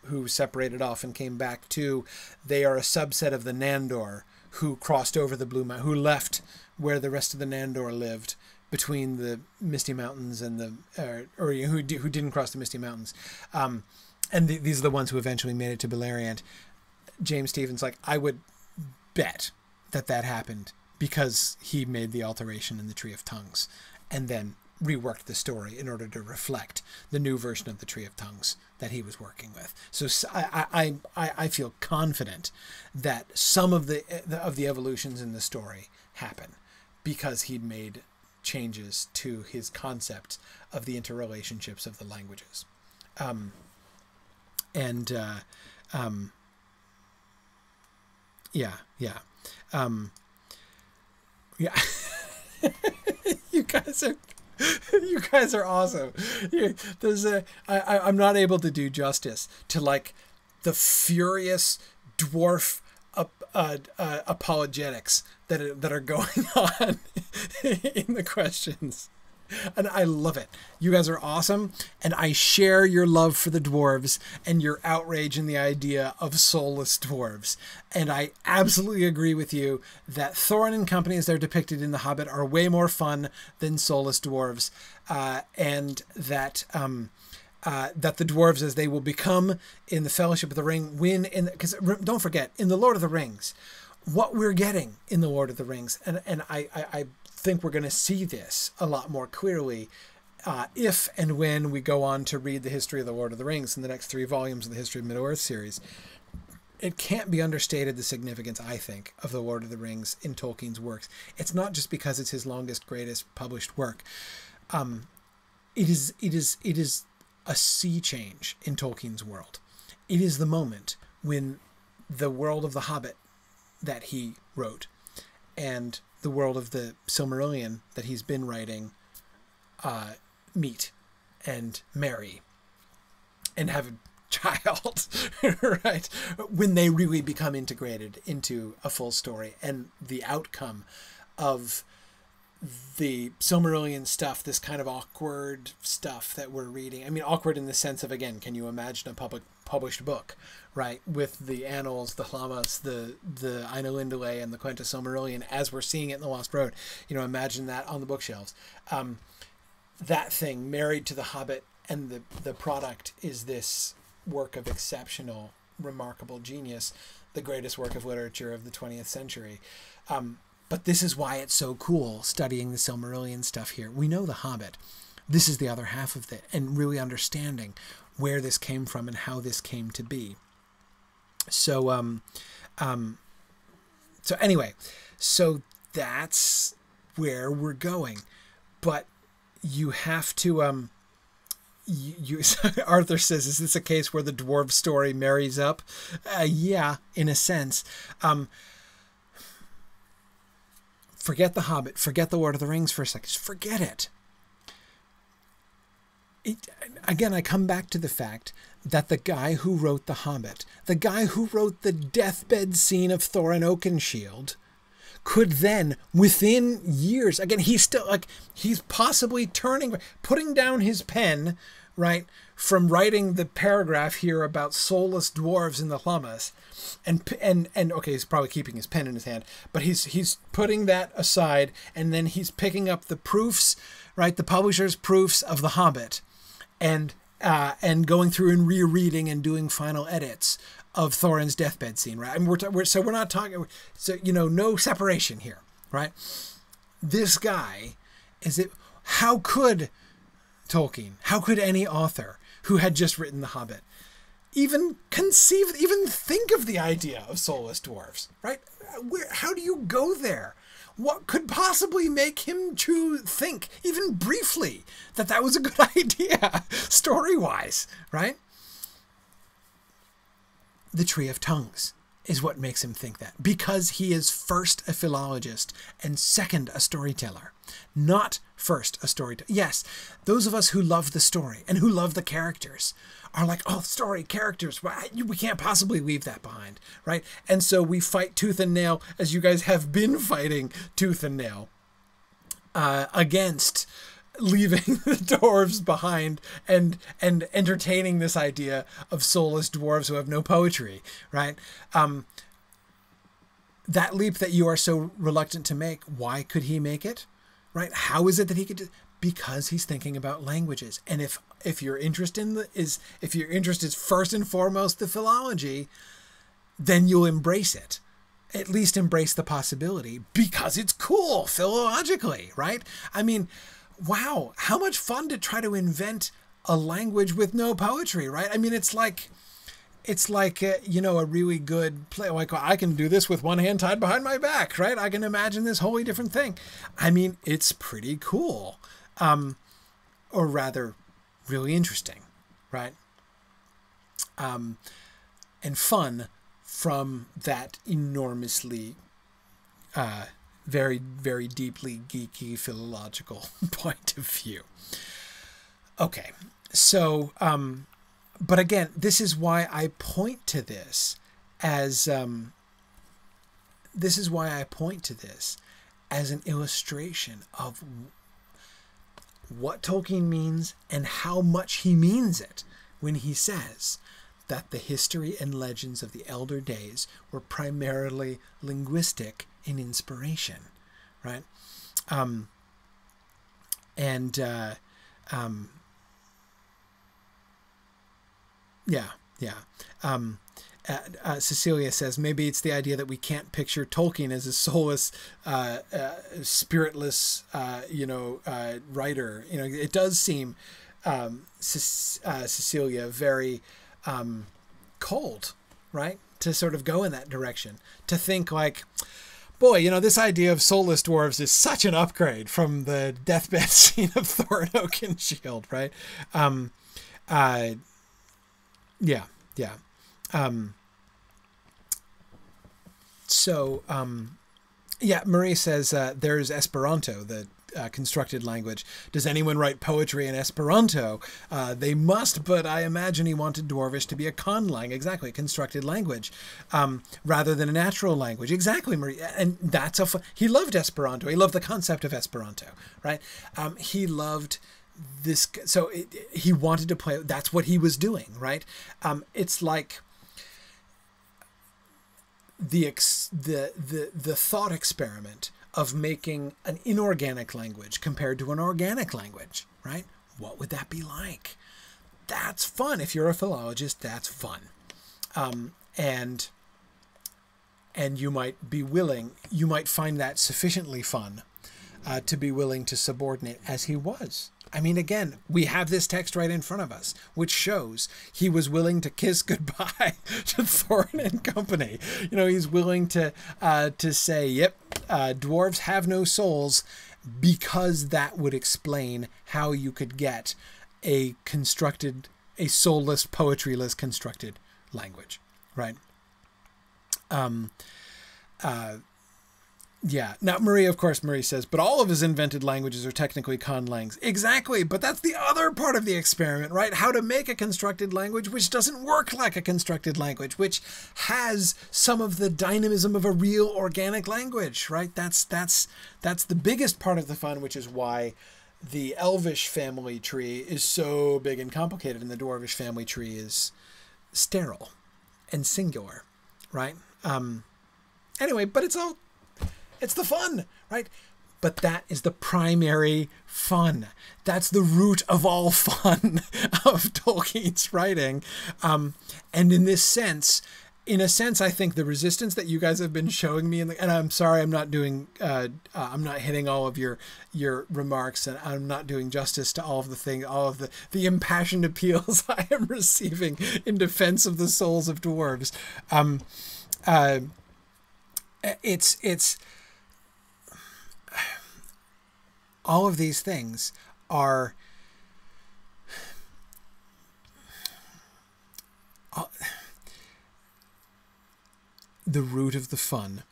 who separated off and came back to, they are a subset of the Nandor who crossed over the Blue Mountain, who left where the rest of the Nandor lived between the Misty Mountains and who didn't cross the Misty Mountains. These are the ones who eventually made it to Beleriand. James Stevens, I would bet that happened because he made the alteration in the Tree of Tongues and then reworked the story in order to reflect the new version of the Tree of Tongues that he was working with. So I feel confident that some of the evolutions in the story happen because he made changes to his concept of the interrelationships of the languages. Yeah. You guys are awesome. I'm not able to do justice to like the furious dwarf apologetics that are going on in the questions. And I love it. You guys are awesome. And I share your love for the dwarves and your outrage in the idea of soulless dwarves. And I absolutely agree with you that Thorin and company as they're depicted in The Hobbit are way more fun than soulless dwarves. And that the dwarves, as they will become in the Fellowship of the Ring, win in, because don't forget, in the Lord of the Rings, what we're getting in the Lord of the Rings, and I think we're going to see this a lot more clearly if and when we go on to read the history of the Lord of the Rings in the next 3 volumes of the History of Middle-earth series. It can't be understated the significance, I think, of the Lord of the Rings in Tolkien's works. It's not just because it's his longest, greatest published work. It is a sea change in Tolkien's world. It is the moment when the world of The Hobbit that he wrote and the world of the Silmarillion that he's been writing meet and marry and have a child, right? When they really become integrated into a full story, and the outcome of the Silmarillion stuff, this kind of awkward stuff that we're reading. I mean, awkward in the sense of, again, can you imagine a published book, right? With the Annals, the Hlamas, the Ainulindale, and the Quenta Silmarillion, as we're seeing it in The Lost Road. You know, imagine that on the bookshelves. That thing married to The Hobbit, and the product is this work of exceptional, remarkable genius, the greatest work of literature of the 20th century. But this is why it's so cool studying the Silmarillion stuff here. We know The Hobbit. This is the other half of it, and really understanding where this came from and how this came to be. So anyway, so that's where we're going. But you have to, Arthur says, is this a case where the dwarf story marries up? Yeah, in a sense. Forget The Hobbit, forget The Lord of the Rings for a second. Just forget it. Again, I come back to the fact that the guy who wrote The Hobbit, the guy who wrote the deathbed scene of Thorin Oakenshield, could then, within years, again, he's possibly putting down his pen, right, from writing the paragraph here about soulless dwarves in the Hlamas, and okay, he's probably keeping his pen in his hand, but he's putting that aside, and then he's picking up the proofs, right, the publisher's proofs of The Hobbit, and going through and rereading and doing final edits of Thorin's deathbed scene, right? I mean, we're not talking, so, you know, no separation here, right? This guy how could Tolkien, how could any author who had just written The Hobbit even think of the idea of soulless dwarves, right? How do you go there? What could possibly make him think, even briefly, that was a good idea, story-wise, right? The Tree of Tongues is what makes him think that, because he is first a philologist and second a storyteller, not first a storyteller. Yes, those of us who love the story and who love the characters are like, oh, story, characters, we can't possibly leave that behind, right? And so we fight tooth and nail, as you guys have been fighting tooth and nail, against leaving the dwarves behind and entertaining this idea of soulless dwarves who have no poetry, right? That leap that you are so reluctant to make, why could he make it, right? How is it that he could do? Because he's thinking about languages. And if your interest is first and foremost the philology, then you'll embrace it. At least embrace the possibility, because it's cool philologically, right? I mean, wow, how much fun to try to invent a language with no poetry, right? I mean, it's like you know, a really good play. Like, I can do this with one hand tied behind my back, right? I can imagine this wholly different thing. I mean, it's pretty cool, or rather, really interesting, right? And fun from that enormously, very, very deeply geeky philological point of view. Okay, so, but again, this is why I point to this as, an illustration of what Tolkien means and how much he means it when he says that the history and legends of the elder days were primarily linguistic in inspiration, right? Cecilia says, maybe it's the idea that we can't picture Tolkien as a soulless, spiritless, writer. You know, it does seem, Cecilia, very cold, right? To sort of go in that direction, to think like, boy, you know, this idea of soulless dwarves is such an upgrade from the deathbed scene of Thorin Oakenshield, right? Marie says, there's Esperanto, the constructed language. Does anyone write poetry in Esperanto? They must, but I imagine he wanted Dwarvish to be a conlang, exactly, constructed language, rather than a natural language. Exactly, Marie. And that's he loved Esperanto. He loved the concept of Esperanto, right? He loved this, so he wanted to play, that's what he was doing, right? It's like the thought experiment of making an inorganic language compared to an organic language, right? What would that be like? That's fun. If you're a philologist, that's fun. And you might find that sufficiently fun to be willing to subordinate, as he was. I mean, again, we have this text right in front of us, which shows he was willing to kiss goodbye to Thorin and company. You know, he's willing to say, yep, dwarves have no souls, because that would explain how you could get a soulless, poetryless constructed language, right? Now, Marie says, but all of his invented languages are technically conlangs. Exactly, but that's the other part of the experiment, right? How to make a constructed language which doesn't work like a constructed language, which has some of the dynamism of a real organic language, right? That's the biggest part of the fun, which is why the Elvish family tree is so big and complicated, and the Dwarvish family tree is sterile and singular, right? Anyway, but it's the fun, right? But that is the primary fun. That's the root of all fun of Tolkien's writing. And in a sense, I think the resistance that you guys have been showing me, and I'm sorry, I'm not hitting all of your remarks, and I'm not doing justice to all of the impassioned appeals I am receiving in defense of the souls of dwarves. It's all of these things are the root of the fun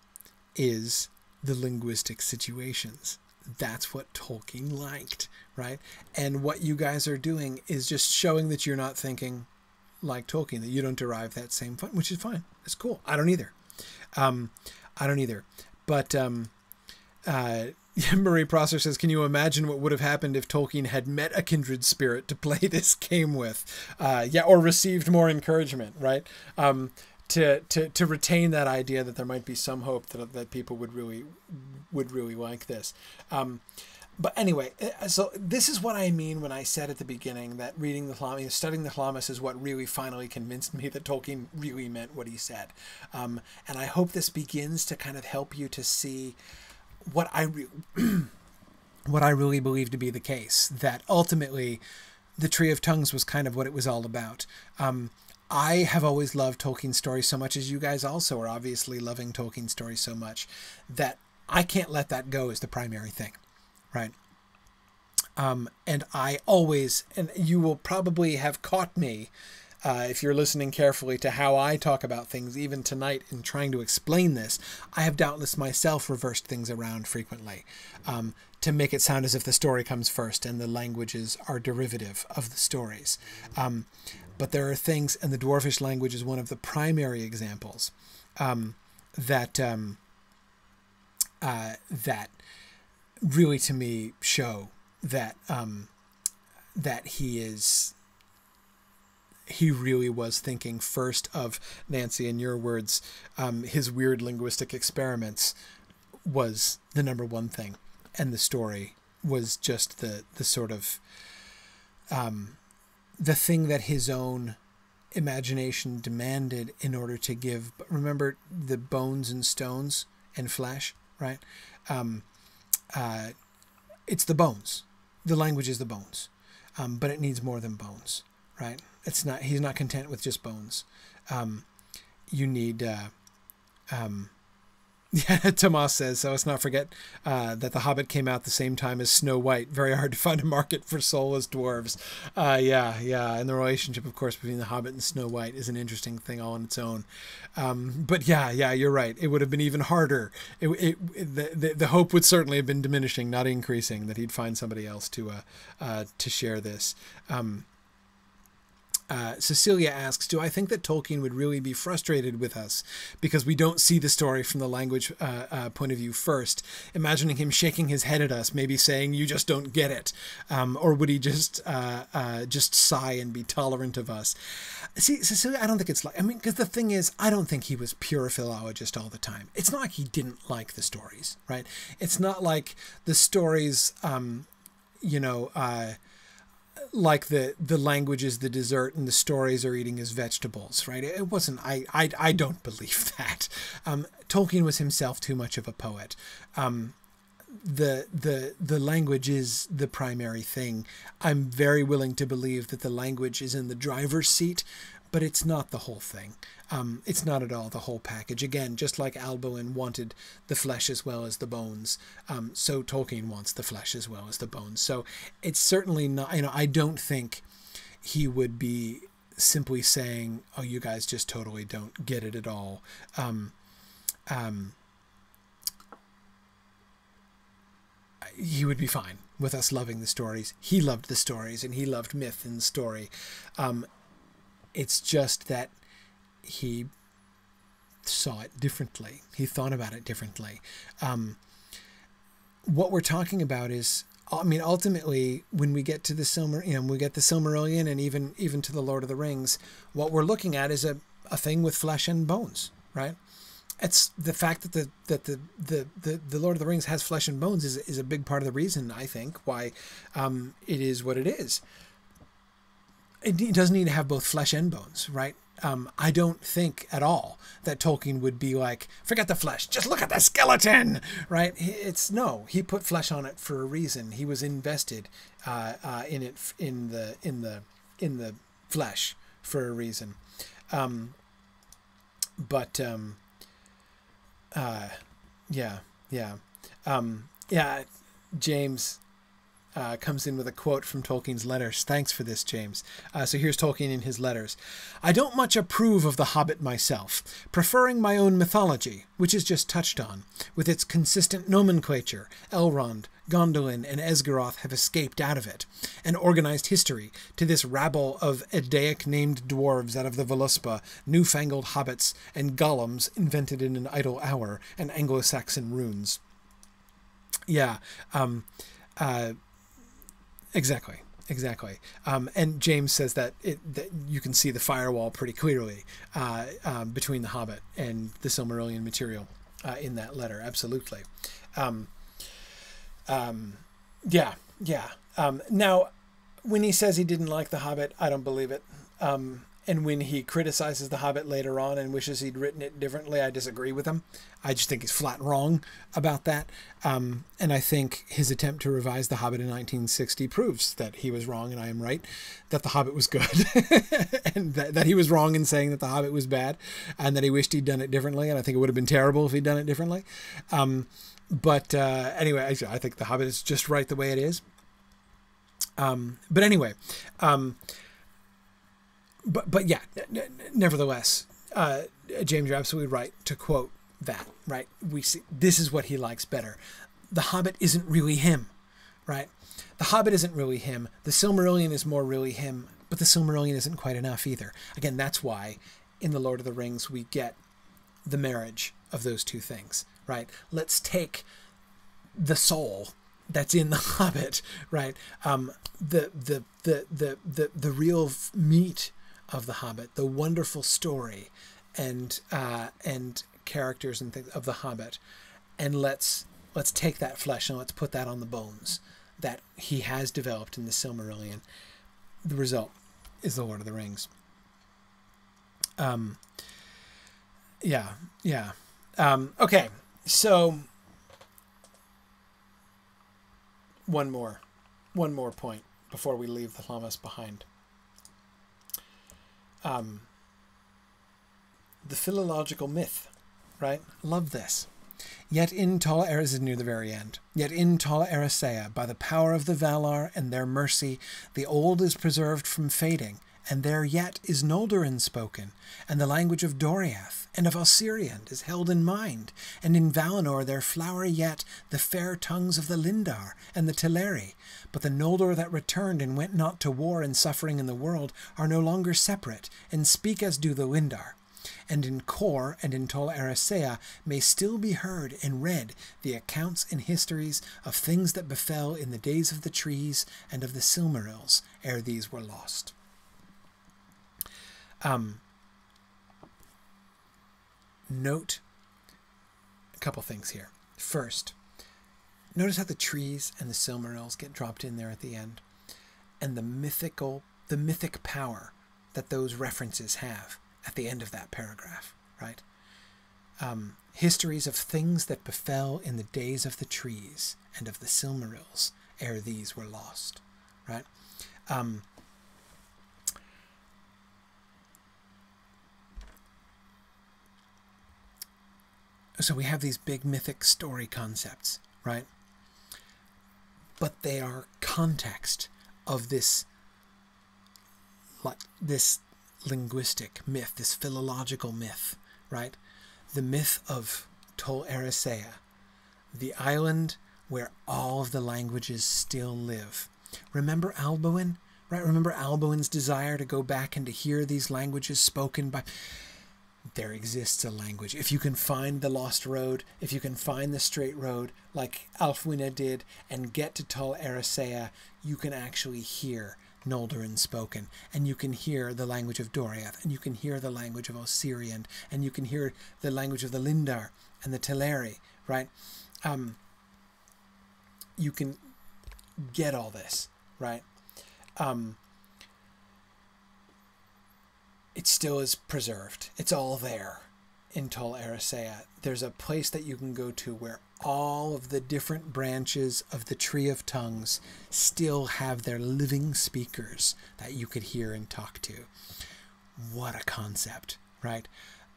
is the linguistic situations. That's what Tolkien liked, right? And what you guys are doing is just showing that you're not thinking like Tolkien, that you don't derive that same fun, which is fine. It's cool. I don't either. But Marie Prosser says, can you imagine what would have happened if Tolkien had met a kindred spirit to play this game with? Or received more encouragement, right? To retain that idea that there might be some hope that people would really like this. But anyway, so this is what I mean when I said at the beginning that studying the Thalamus is what really finally convinced me that Tolkien really meant what he said. And I hope this begins to kind of help you to see what I really believe to be the case, that ultimately the Tree of Tongues was kind of what it was all about. I have always loved Tolkien stories so much, as you guys also are obviously loving Tolkien stories so much, that I can't let that go as the primary thing, right? And I always, and you will probably have caught me, if you're listening carefully to how I talk about things, even tonight in trying to explain this, I have doubtless myself reversed things around frequently to make it sound as if the story comes first and the languages are derivative of the stories. But there are things, and the Dwarfish language is one of the primary examples, that really to me show that that he really was thinking first of, Nancy, in your words, his weird linguistic experiments was the number one thing, and the story was just the sort of the thing that his own imagination demanded in order to give. Remember the bones and stones and flesh, right? It's the bones. The language is the bones, but it needs more than bones, right? It's not. He's not content with just bones. You need. Yeah, Tomas says, so let's not forget that The Hobbit came out the same time as Snow White. Very hard to find a market for soulless dwarves. Yeah. And the relationship, of course, between The Hobbit and Snow White is an interesting thing all on its own. But yeah, you're right. It would have been even harder. The hope would certainly have been diminishing, not increasing, that he'd find somebody else to share this. Cecilia asks, do I think that Tolkien would really be frustrated with us because we don't see the story from the language point of view first, imagining him shaking his head at us, maybe saying, you just don't get it? Or would he just sigh and be tolerant of us? See, Cecilia, I don't think it's like, because the thing is, I don't think he was pure philologist all the time. It's not like he didn't like the stories, right? It's not like the stories, like the language is the dessert and the stories are eating his vegetables, right? It wasn't, I don't believe that. Tolkien was himself too much of a poet. The language is the primary thing. I'm very willing to believe that the language is in the driver's seat, but it's not the whole thing. It's not at all the whole package. Again, just like Alboin wanted the flesh as well as the bones, so Tolkien wants the flesh as well as the bones. So it's certainly not, I don't think he would be simply saying, oh, you guys just totally don't get it at all. He would be fine with us loving the stories. He loved the stories, and he loved myth and story. It's just that he saw it differently. He thought about it differently. What we're talking about is, ultimately, when we get to the we get the Silmarillion, and even to the Lord of the Rings, what we're looking at is a thing with flesh and bones, right? It's the fact that the Lord of the Rings has flesh and bones is a big part of the reason, I think, why it is what it is. It doesn't need to have both flesh and bones, right? I don't think at all that Tolkien would be like, forget the flesh, just look at the skeleton, right? He put flesh on it for a reason. He was invested in it, in the flesh for a reason. James comes in with a quote from Tolkien's letters. Thanks for this, James. So here's Tolkien in his letters. I don't much approve of The Hobbit myself, preferring my own mythology, which is just touched on, with its consistent nomenclature. Elrond, Gondolin, and Esgaroth have escaped out of it, an organized history to this rabble of Eddaic-named dwarves out of the Voluspa, newfangled hobbits, and golems invented in an idle hour, and Anglo-Saxon runes. Exactly. And James says that you can see the firewall pretty clearly between The Hobbit and the Silmarillion material in that letter. Absolutely. Now, when he says he didn't like The Hobbit, I don't believe it. And when he criticizes The Hobbit later on and wishes he'd written it differently, I disagree with him. I just think he's flat wrong about that. And I think his attempt to revise The Hobbit in 1960 proves that he was wrong and I am right, that The Hobbit was good. And that he was wrong in saying that The Hobbit was bad and that he wished he'd done it differently. And I think it would have been terrible if he'd done it differently. But anyway, I think The Hobbit is just right the way it is. But anyway, but yeah, nevertheless, James, you're absolutely right to quote that, right? We see this is what he likes better. The Hobbit isn't really him, right? The Hobbit isn't really him. The Silmarillion is more really him, but the Silmarillion isn't quite enough either. Again, that's why in The Lord of the Rings we get the marriage of those two things, right? Let's take the soul that's in the Hobbit, right? The real meat of the Hobbit, the wonderful story and characters and things of the Hobbit, and let's take that flesh and let's put that on the bones that he has developed in the Silmarillion. The result is The Lord of the Rings. Okay, so one more point before we leave the Llamas behind. The philological myth, right? Love this. Yet in Tol Eressëa, this is near the very end. Yet in Tol Eressëa, by the power of the Valar and their mercy, the old is preserved from fading, and there yet is Noldorin spoken, and the language of Doriath and of Osiriand is held in mind, and in Valinor there flower yet the fair tongues of the Lindar and the Teleri, but the Noldor that returned and went not to war and suffering in the world are no longer separate, and speak as do the Lindar. And in Kor and in Tol Eressëa may still be heard and read the accounts and histories of things that befell in the days of the trees and of the Silmarils ere these were lost. Note a couple things here. First, notice how the trees and the Silmarils get dropped in there at the end, and the mythic power that those references have at the end of that paragraph, right? Histories of things that befell in the days of the trees and of the Silmarils ere these were lost, right? So we have these big mythic story concepts, right? But they are context of this linguistic myth, this philological myth, right? The myth of Tol Eressëa, the island where all of the languages still live. Remember Alboin, right? Remember Alboin's desire to go back and to hear these languages spoken by... There exists a language. If you can find the lost road, if you can find the straight road, like Alfwine did, and get to Tol Eressëa, you can actually hear Noldorin spoken, and you can hear the language of Doriath, and you can hear the language of Osiriand, and you can hear the language of the Lindar and the Teleri, right? You can get all this, right? It still is preserved. It's all there in Tol Eressëa. There's a place that you can go to where all of the different branches of the Tree of Tongues still have their living speakers that you could hear and talk to. What a concept, right?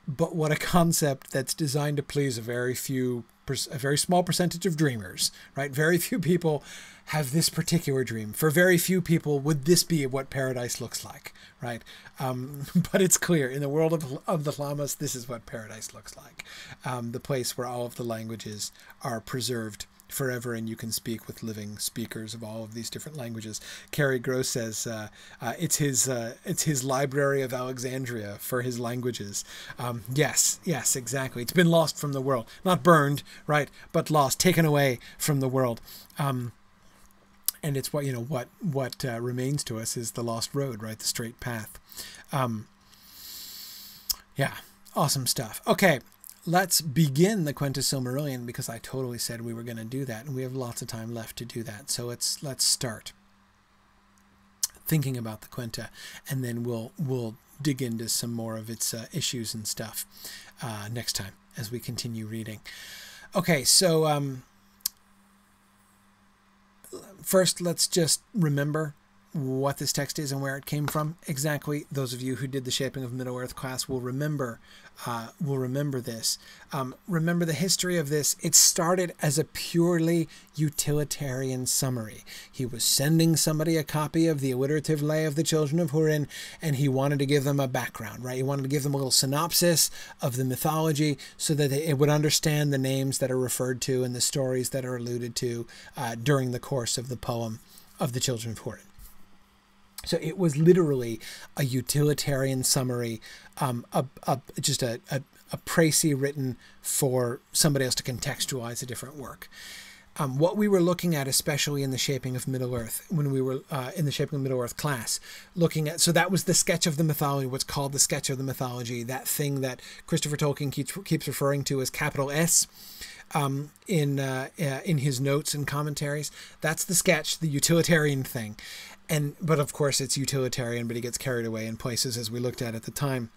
But what a concept that's designed to please a very small percentage of dreamers, right? Very few people have this particular dream. For very few people would this be what paradise looks like, right? But it's clear in the world of the Llamas, this is what paradise looks like. The place where all of the languages are preserved forever, and you can speak with living speakers of all of these different languages. Cary Gross says it's his library of Alexandria for his languages. Yes, exactly. It's been lost from the world, not burned, right, but lost, taken away from the world. And it's what remains to us is the lost road, right, the straight path. Yeah, awesome stuff. Okay. Let's begin the Quentus Silmarillion, because I totally said we were going to do that, and we have lots of time left to do that. So let's start. thinking about the Quenta, and then we'll dig into some more of its issues and stuff next time as we continue reading. Okay, so first let's just remember what this text is and where it came from. Exactly, those of you who did the Shaping of Middle-earth class will remember this. Remember the history of this. It started as a purely utilitarian summary. He was sending somebody a copy of the alliterative lay of the children of Húrin, and he wanted to give them a background, right? He wanted to give them a little synopsis of the mythology so that it would understand the names that are referred to and the stories that are alluded to during the course of the poem of the children of Húrin. So it was literally a utilitarian summary, just a précis written for somebody else to contextualize a different work. What we were looking at, especially in the Shaping of Middle-earth, when we were in the Shaping of Middle-earth class, looking at, so that was the sketch of the mythology, what's called the sketch of the mythology, that thing that Christopher Tolkien keeps referring to as capital S. In his notes and commentaries. That's the sketch, the utilitarian thing. But of course it's utilitarian, but he gets carried away in places, as we looked at the time.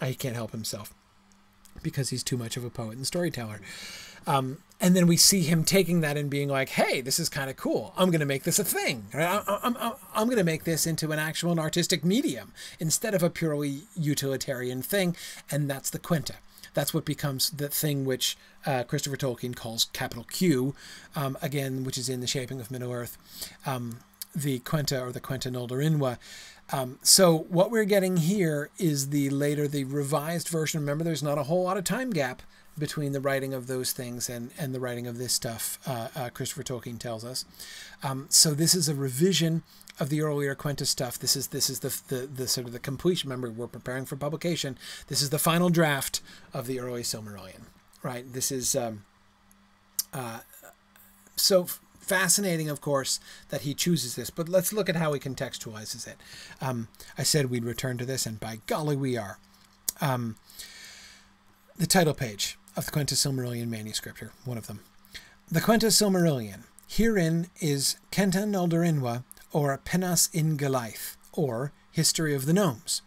He can't help himself because he's too much of a poet and storyteller. And then we see him taking that and being like, hey, this is kind of cool. I'm going to make this a thing. Right? I'm going to make this into an actual and artistic medium instead of a purely utilitarian thing. And that's the Quenta. That's what becomes the thing which Christopher Tolkien calls capital Q, again, which is in the Shaping of Middle-earth, the Quenta, or the Quenta Noldorinwa. So what we're getting here is the revised version. Remember, there's not a whole lot of time gap between the writing of those things and the writing of this stuff, Christopher Tolkien tells us. So this is a revision of the earlier Quenta stuff. This is the sort of the completion. Remember, we're preparing for publication. This is the final draft of the early Silmarillion, right? This is so fascinating, of course, that he chooses this. But let's look at how he contextualizes it. I said we'd return to this, and by golly, we are. The title page of the Quenta Silmarillion manuscript, or one of them. The Quenta Silmarillion. Herein is Quenta Noldorinwa, or Penas in Galaith, or History of the Gnomes.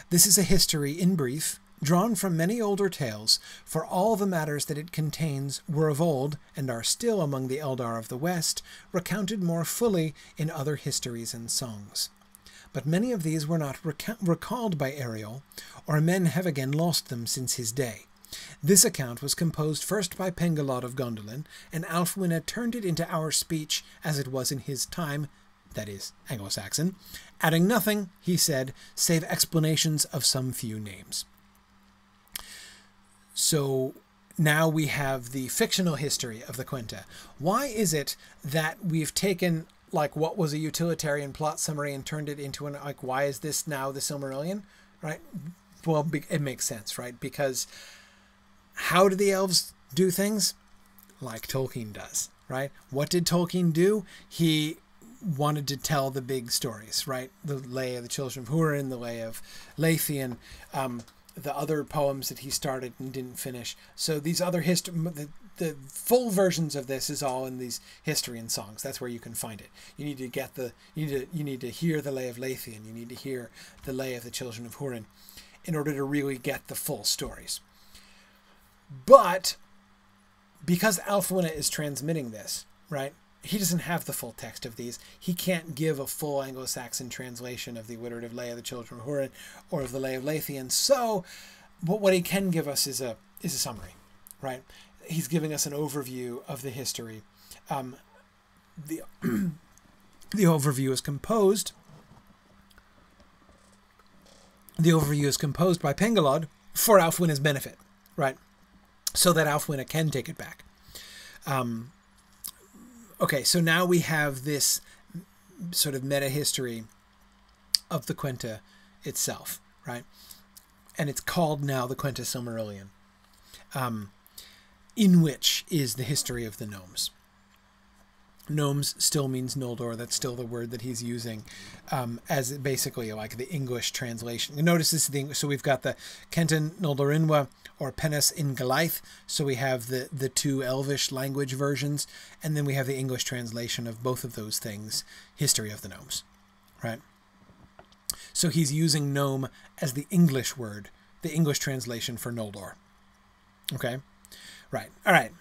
This is a history, in brief, drawn from many older tales, for all the matters that it contains were of old, and are still among the Eldar of the West, recounted more fully in other histories and songs. But many of these were not recalled by Ariel, or men have again lost them since his day. This account was composed first by Pengelod of Gondolin, and Ælfwine turned it into our speech as it was in his time, that is, Anglo-Saxon, adding nothing, he said, save explanations of some few names. So now we have the fictional history of the Quenta. Why is it that we've taken like what was a utilitarian plot summary and turned it into an, like, why is this now the Silmarillion, right? Well, it makes sense, right? Because how do the elves do things? Like Tolkien does, right? What did Tolkien do? He wanted to tell the big stories, right? The Lay of the Children of Húrin, the Lay of Leithian, the other poems that he started and didn't finish. So these other the full versions of this is all in these history and songs. That's where you can find it. You need to get you need to hear the Lay of Leithian. You need to hear the Lay of the Children of Húrin in order to really get the full stories. But because Ælfwine is transmitting this, right? He doesn't have the full text of these. He can't give a full Anglo-Saxon translation of the alliterative Lay of the Children of Húrin or of the Lay of Leithian. So, but what he can give us is a summary, right? He's giving us an overview of the history. The overview is composed. The overview is composed by Pengelod for Ælfwine's benefit, right? So that Ælfwine can take it back. Okay, so now we have this sort of meta-history of the Quenta itself, right? And it's called now the Quenta Silmarillion, in which is the history of the gnomes. Gnomes still means Noldor. That's still the word that he's using as basically like the English translation. You notice this is the English. So we've got the Quenta Noldorinwa, or Penas in Galaith. So we have the two Elvish language versions, and then we have the English translation of both of those things, History of the Gnomes, right? So he's using gnome as the English word, the English translation for Noldor. Okay? Right. All right.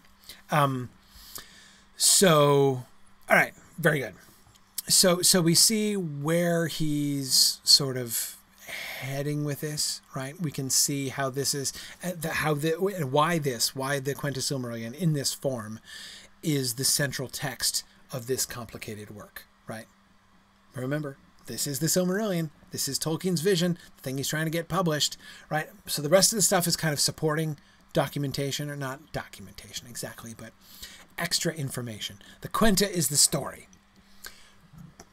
So, all right. Very good. So we see where he's sort of heading with this, right? We can see how this is, why the Quenta Silmarillion in this form is the central text of this complicated work, right? Remember, this is the Silmarillion. This is Tolkien's vision, the thing he's trying to get published, right? So the rest of the stuff is kind of supporting documentation, or not documentation exactly, but extra information. The Quenta is the story.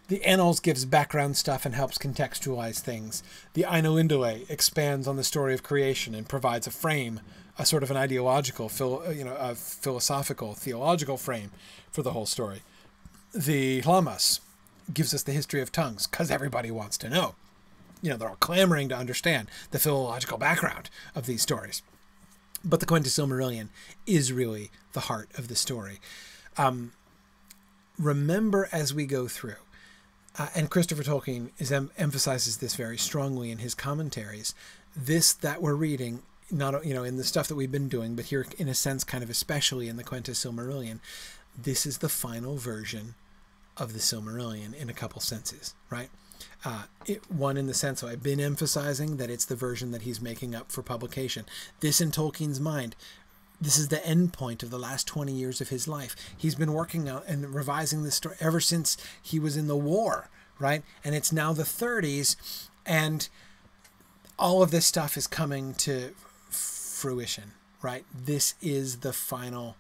The Annals gives background stuff and helps contextualize things. The Ainulindale expands on the story of creation and provides a frame, a sort of an ideological, a philosophical, theological frame for the whole story. The Hlamas gives us the history of tongues, because everybody wants to know. They're all clamoring to understand the philological background of these stories. But the Quenta Silmarillion is really the heart of the story. Remember as we go through, and Christopher Tolkien emphasizes this very strongly in his commentaries, this that we're reading, not in the stuff that we've been doing, but here in a sense kind of especially in the Quenta Silmarillion, this is the final version of the Silmarillion in a couple senses, right? One in the sense that I've been emphasizing that it's the version that he's making up for publication. This in Tolkien's mind, this is the end point of the last 20 years of his life. He's been working out and revising this story ever since he was in the war, right? And it's now the 30s, and all of this stuff is coming to fruition, right? This is the final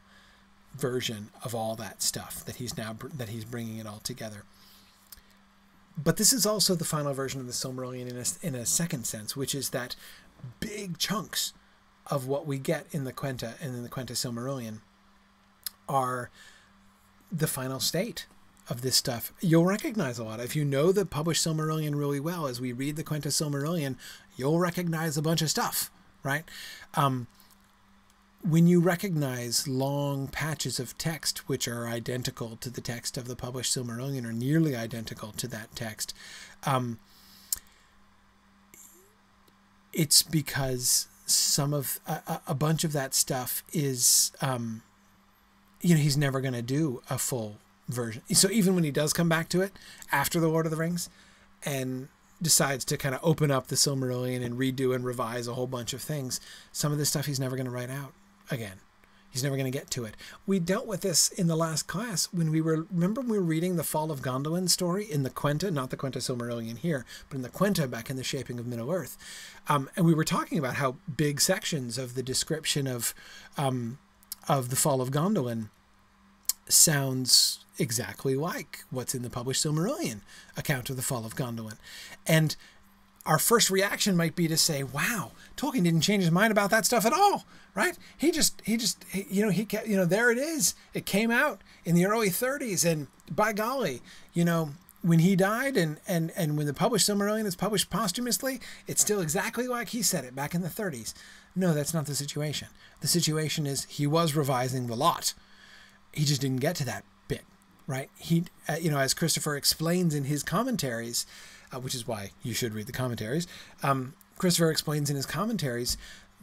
version of all that stuff that he's bringing it all together. But this is also the final version of the Silmarillion in a second sense, which is that big chunks of what we get in the Quenta and in the Quenta Silmarillion are the final state of this stuff. You'll recognize a lot. If you know the published Silmarillion really well, as we read the Quenta Silmarillion, you'll recognize a bunch of stuff, right? When you recognize long patches of text which are identical to the text of the published Silmarillion, or nearly identical to that text, it's because a bunch of that stuff is, he's never going to do a full version. So even when he does come back to it after the Lord of the Rings and decides to kind of open up the Silmarillion and redo and revise a whole bunch of things, some of this stuff he's never going to write out again. He's never going to get to it. We dealt with this in the last class when we were reading the Fall of Gondolin story in the Quenta, not the Quenta Silmarillion here, but in the Quenta back in the Shaping of Middle-earth. And we were talking about how big sections of the description of the Fall of Gondolin sounds exactly like what's in the published Silmarillion account of the Fall of Gondolin. And our first reaction might be to say, wow, Tolkien didn't change his mind about that stuff at all, right? He kept, there it is. It came out in the early 30s, and by golly, when he died and when the published Silmarillion is published posthumously, it's still exactly like he said it back in the 30s. No, that's not the situation. The situation is he was revising the lot. He just didn't get to that bit, right? He, as Christopher explains in his commentaries, which is why you should read the commentaries. Christopher explains in his commentaries,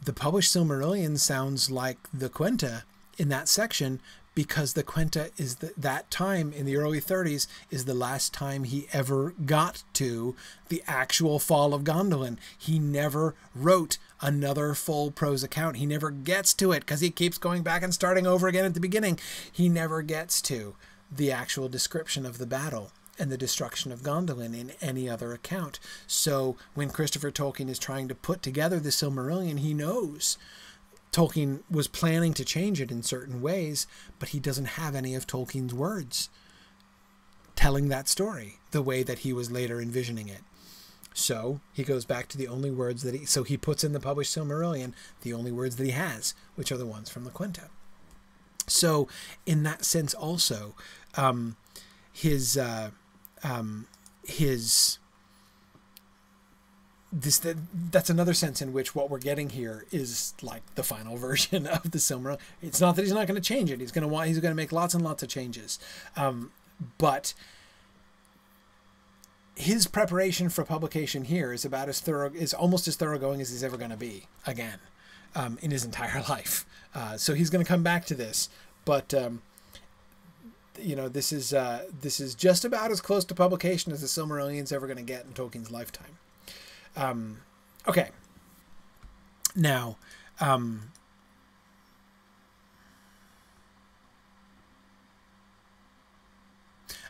the published Silmarillion sounds like the Quenta in that section because the Quenta is that time in the early 30s is the last time he ever got to the actual Fall of Gondolin. He never wrote another full prose account. He never gets to it because he keeps going back and starting over again at the beginning. He never gets to the actual description of the battle and the destruction of Gondolin in any other account. So when Christopher Tolkien is trying to put together the Silmarillion, he knows Tolkien was planning to change it in certain ways, but he doesn't have any of Tolkien's words telling that story the way that he was later envisioning it. So he goes back to the only words that he puts in the published Silmarillion, the only words that he has, which are the ones from the Quenta. So in that sense also, that's another sense in which what we're getting here is like the final version of the Silmarillion. It's not that he's not going to change it. He's going to make lots and lots of changes. But his preparation for publication here is about as thorough, is almost as thoroughgoing as he's ever going to be again in his entire life. So he's going to come back to this, but you know, this is just about as close to publication as the Silmarillion's ever going to get in Tolkien's lifetime. Okay. Now, all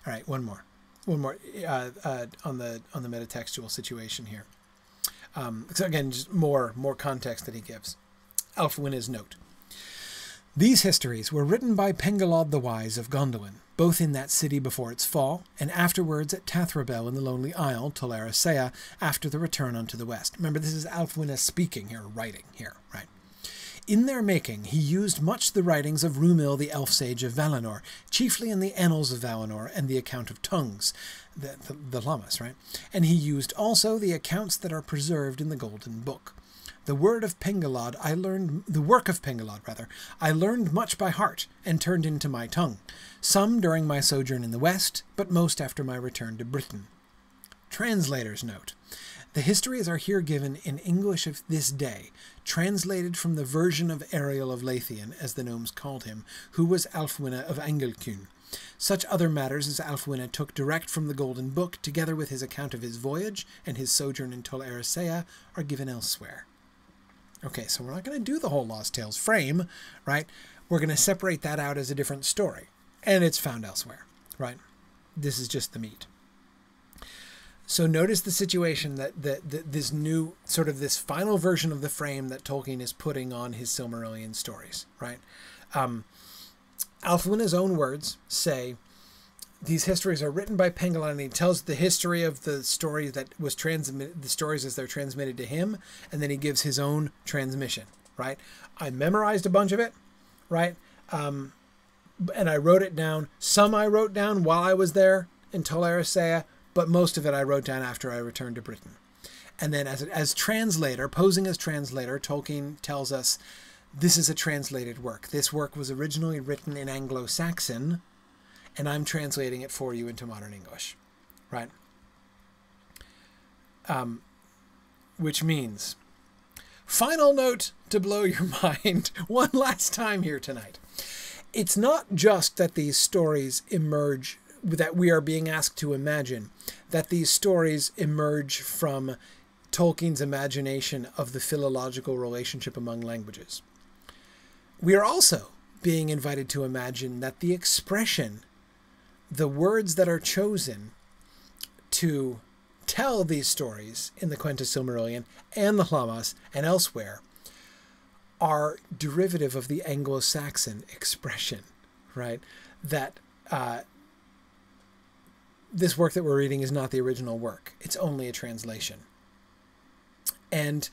right, one more on the metatextual situation here. So again, just more context that he gives. Ælfwin's note. These histories were written by Pengelod the Wise of Gondolin, both in that city before its fall, and afterwards at Tathrabel in the Lonely Isle, Tol Eressëa, after the return unto the west. Remember, this is Ælfwine speaking here, writing here, right? In their making, he used much the writings of Rúmil the elf sage of Valinor, chiefly in the Annals of Valinor and the account of tongues, the Lammas, right? And he used also the accounts that are preserved in the Golden Book. The work of Pengelod, I learned much by heart, and turned into my tongue, some during my sojourn in the West, but most after my return to Britain. Translator's note. The histories are here given in English of this day, translated from the version of Ariel of Lathian, as the gnomes called him, who was Ælfwine of Angelcune. Such other matters as Ælfwine took direct from the Golden Book, together with his account of his voyage and his sojourn in Tol Eressëa, are given elsewhere. Okay, so we're not going to do the whole Lost Tales frame, right? We're going to separate that out as a different story, and it's found elsewhere, right? This is just the meat. So notice the situation that this new, sort of this final version of the frame that Tolkien is putting on his Silmarillion stories, right? Ælfwin's own words say, these histories are written by Pengelod, and he tells the history of the story that was transmitted, the stories as they're transmitted to him, and then he gives his own transmission, right? I memorized a bunch of it, right? And I wrote it down. Some I wrote down while I was there in Tol Eressëa, but most of it I wrote down after I returned to Britain. And then as translator, posing as translator, Tolkien tells us this is a translated work. This work was originally written in Anglo-Saxon, and I'm translating it for you into modern English, right? Which means, final note to blow your mind one last time here tonight. It's not just that these stories emerge, that we are being asked to imagine, that these stories emerge from Tolkien's imagination of the philological relationship among languages. We are also being invited to imagine that the expression, the words that are chosen to tell these stories in the Quenta Silmarillion and the Lammas and elsewhere are derivative of the Anglo-Saxon expression, right? That this work that we're reading is not the original work. It's only a translation. And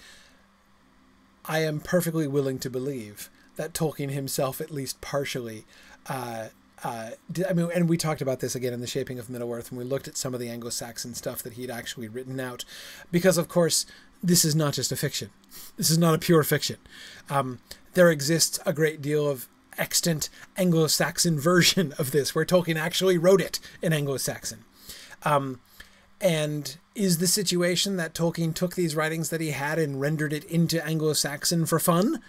I am perfectly willing to believe that Tolkien himself, at least partially, and we talked about this again in The Shaping of Middle-earth when we looked at some of the Anglo-Saxon stuff that he'd actually written out, because of course this is not just a fiction. This is not a pure fiction. There exists a great deal of extant Anglo-Saxon version of this where Tolkien actually wrote it in Anglo-Saxon. And is the situation that Tolkien took these writings that he had and rendered it into Anglo-Saxon for fun?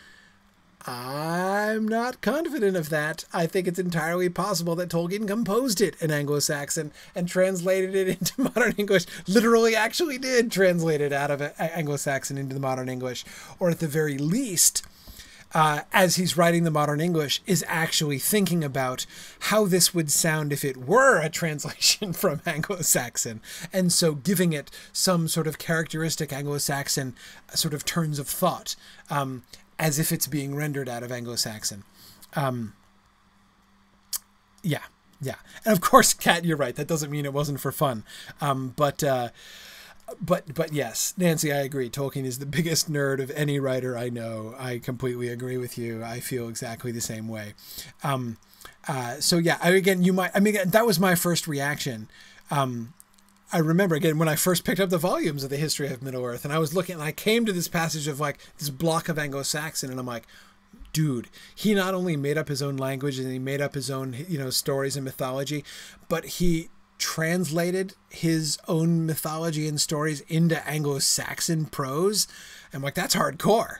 I'm not confident of that. I think it's entirely possible that Tolkien composed it in Anglo-Saxon and translated it into modern English. Literally actually did translate it out of Anglo-Saxon into the modern English. Or at the very least, as he's writing the modern English, is actually thinking about how this would sound if it were a translation from Anglo-Saxon. And so giving it some sort of characteristic Anglo-Saxon sort of turns of thought, as if it's being rendered out of Anglo-Saxon. Yeah. And of course, Kat, you're right. That doesn't mean it wasn't for fun. But yes, Nancy, I agree. Tolkien is the biggest nerd of any writer I know. I completely agree with you. I feel exactly the same way. So yeah, that was my first reaction. I remember, again, when I first picked up the volumes of the History of Middle-earth, and I was looking, and I came to this passage of, like, this block of Anglo-Saxon, and I'm like, dude, he not only made up his own language, and he made up his own, stories and mythology, but he translated his own mythology and stories into Anglo-Saxon prose. I'm like, that's hardcore.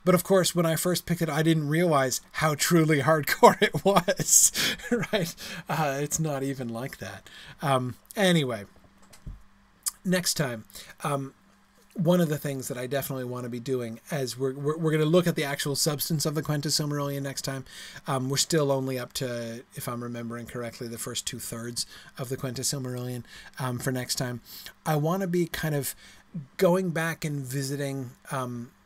But of course, when I first picked it, I didn't realize how truly hardcore it was, right? It's not even like that. Anyway, next time, one of the things that I definitely want to be doing, as we're going to look at the actual substance of the Quenta Silmarillion next time. We're still only up to, if I'm remembering correctly, the first 2/3 of the Quenta Silmarillion for next time. I want to be kind of going back and visiting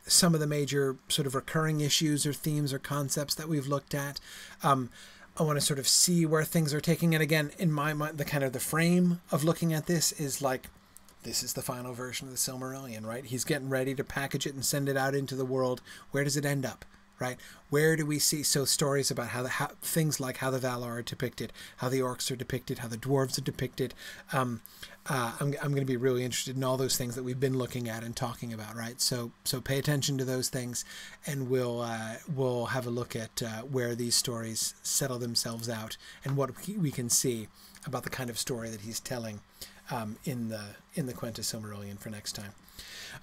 some of the major sort of recurring issues or themes or concepts that we've looked at. I want to sort of see where things are taking. And again, in my mind, the kind of the frame of looking at this is like, this is the final version of the Silmarillion, right? He's getting ready to package it and send it out into the world. Where does it end up, right? Where do we see stories about how things like how the Valar are depicted, how the orcs are depicted, how the dwarves are depicted. I'm going to be really interested in all those things that we've been looking at and talking about, right? So pay attention to those things, and we'll have a look at where these stories settle themselves out and what we can see about the kind of story that he's telling in the Quenta Silmarillion for next time.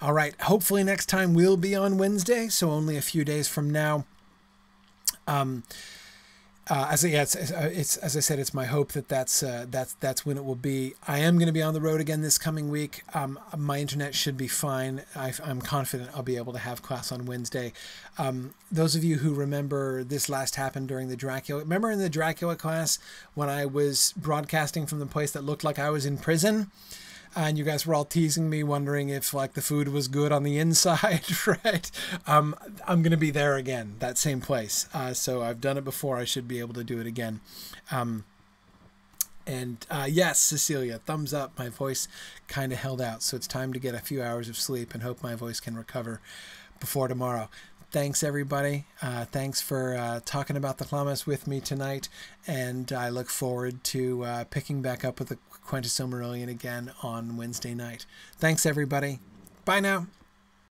All right, hopefully next time will be on Wednesday, so only a few days from now. As I said, it's my hope that's when it will be. I am going to be on the road again this coming week. My internet should be fine. I'm confident I'll be able to have class on Wednesday. Those of you who remember this last happened during the Dracula. Remember in the Dracula class when I was broadcasting from the place that looked like I was in prison? And you guys were all teasing me, wondering if like the food was good on the inside, right? I'm going to be there again, that same place. So I've done it before. I should be able to do it again. Yes, Cecilia, thumbs up. My voice kind of held out. So it's time to get a few hours of sleep and hope my voice can recover before tomorrow. Thanks, everybody. Thanks for talking about the Clamas with me tonight. And I look forward to picking back up with the Quenta Silmarillion again on Wednesday night. Thanks, everybody. Bye now.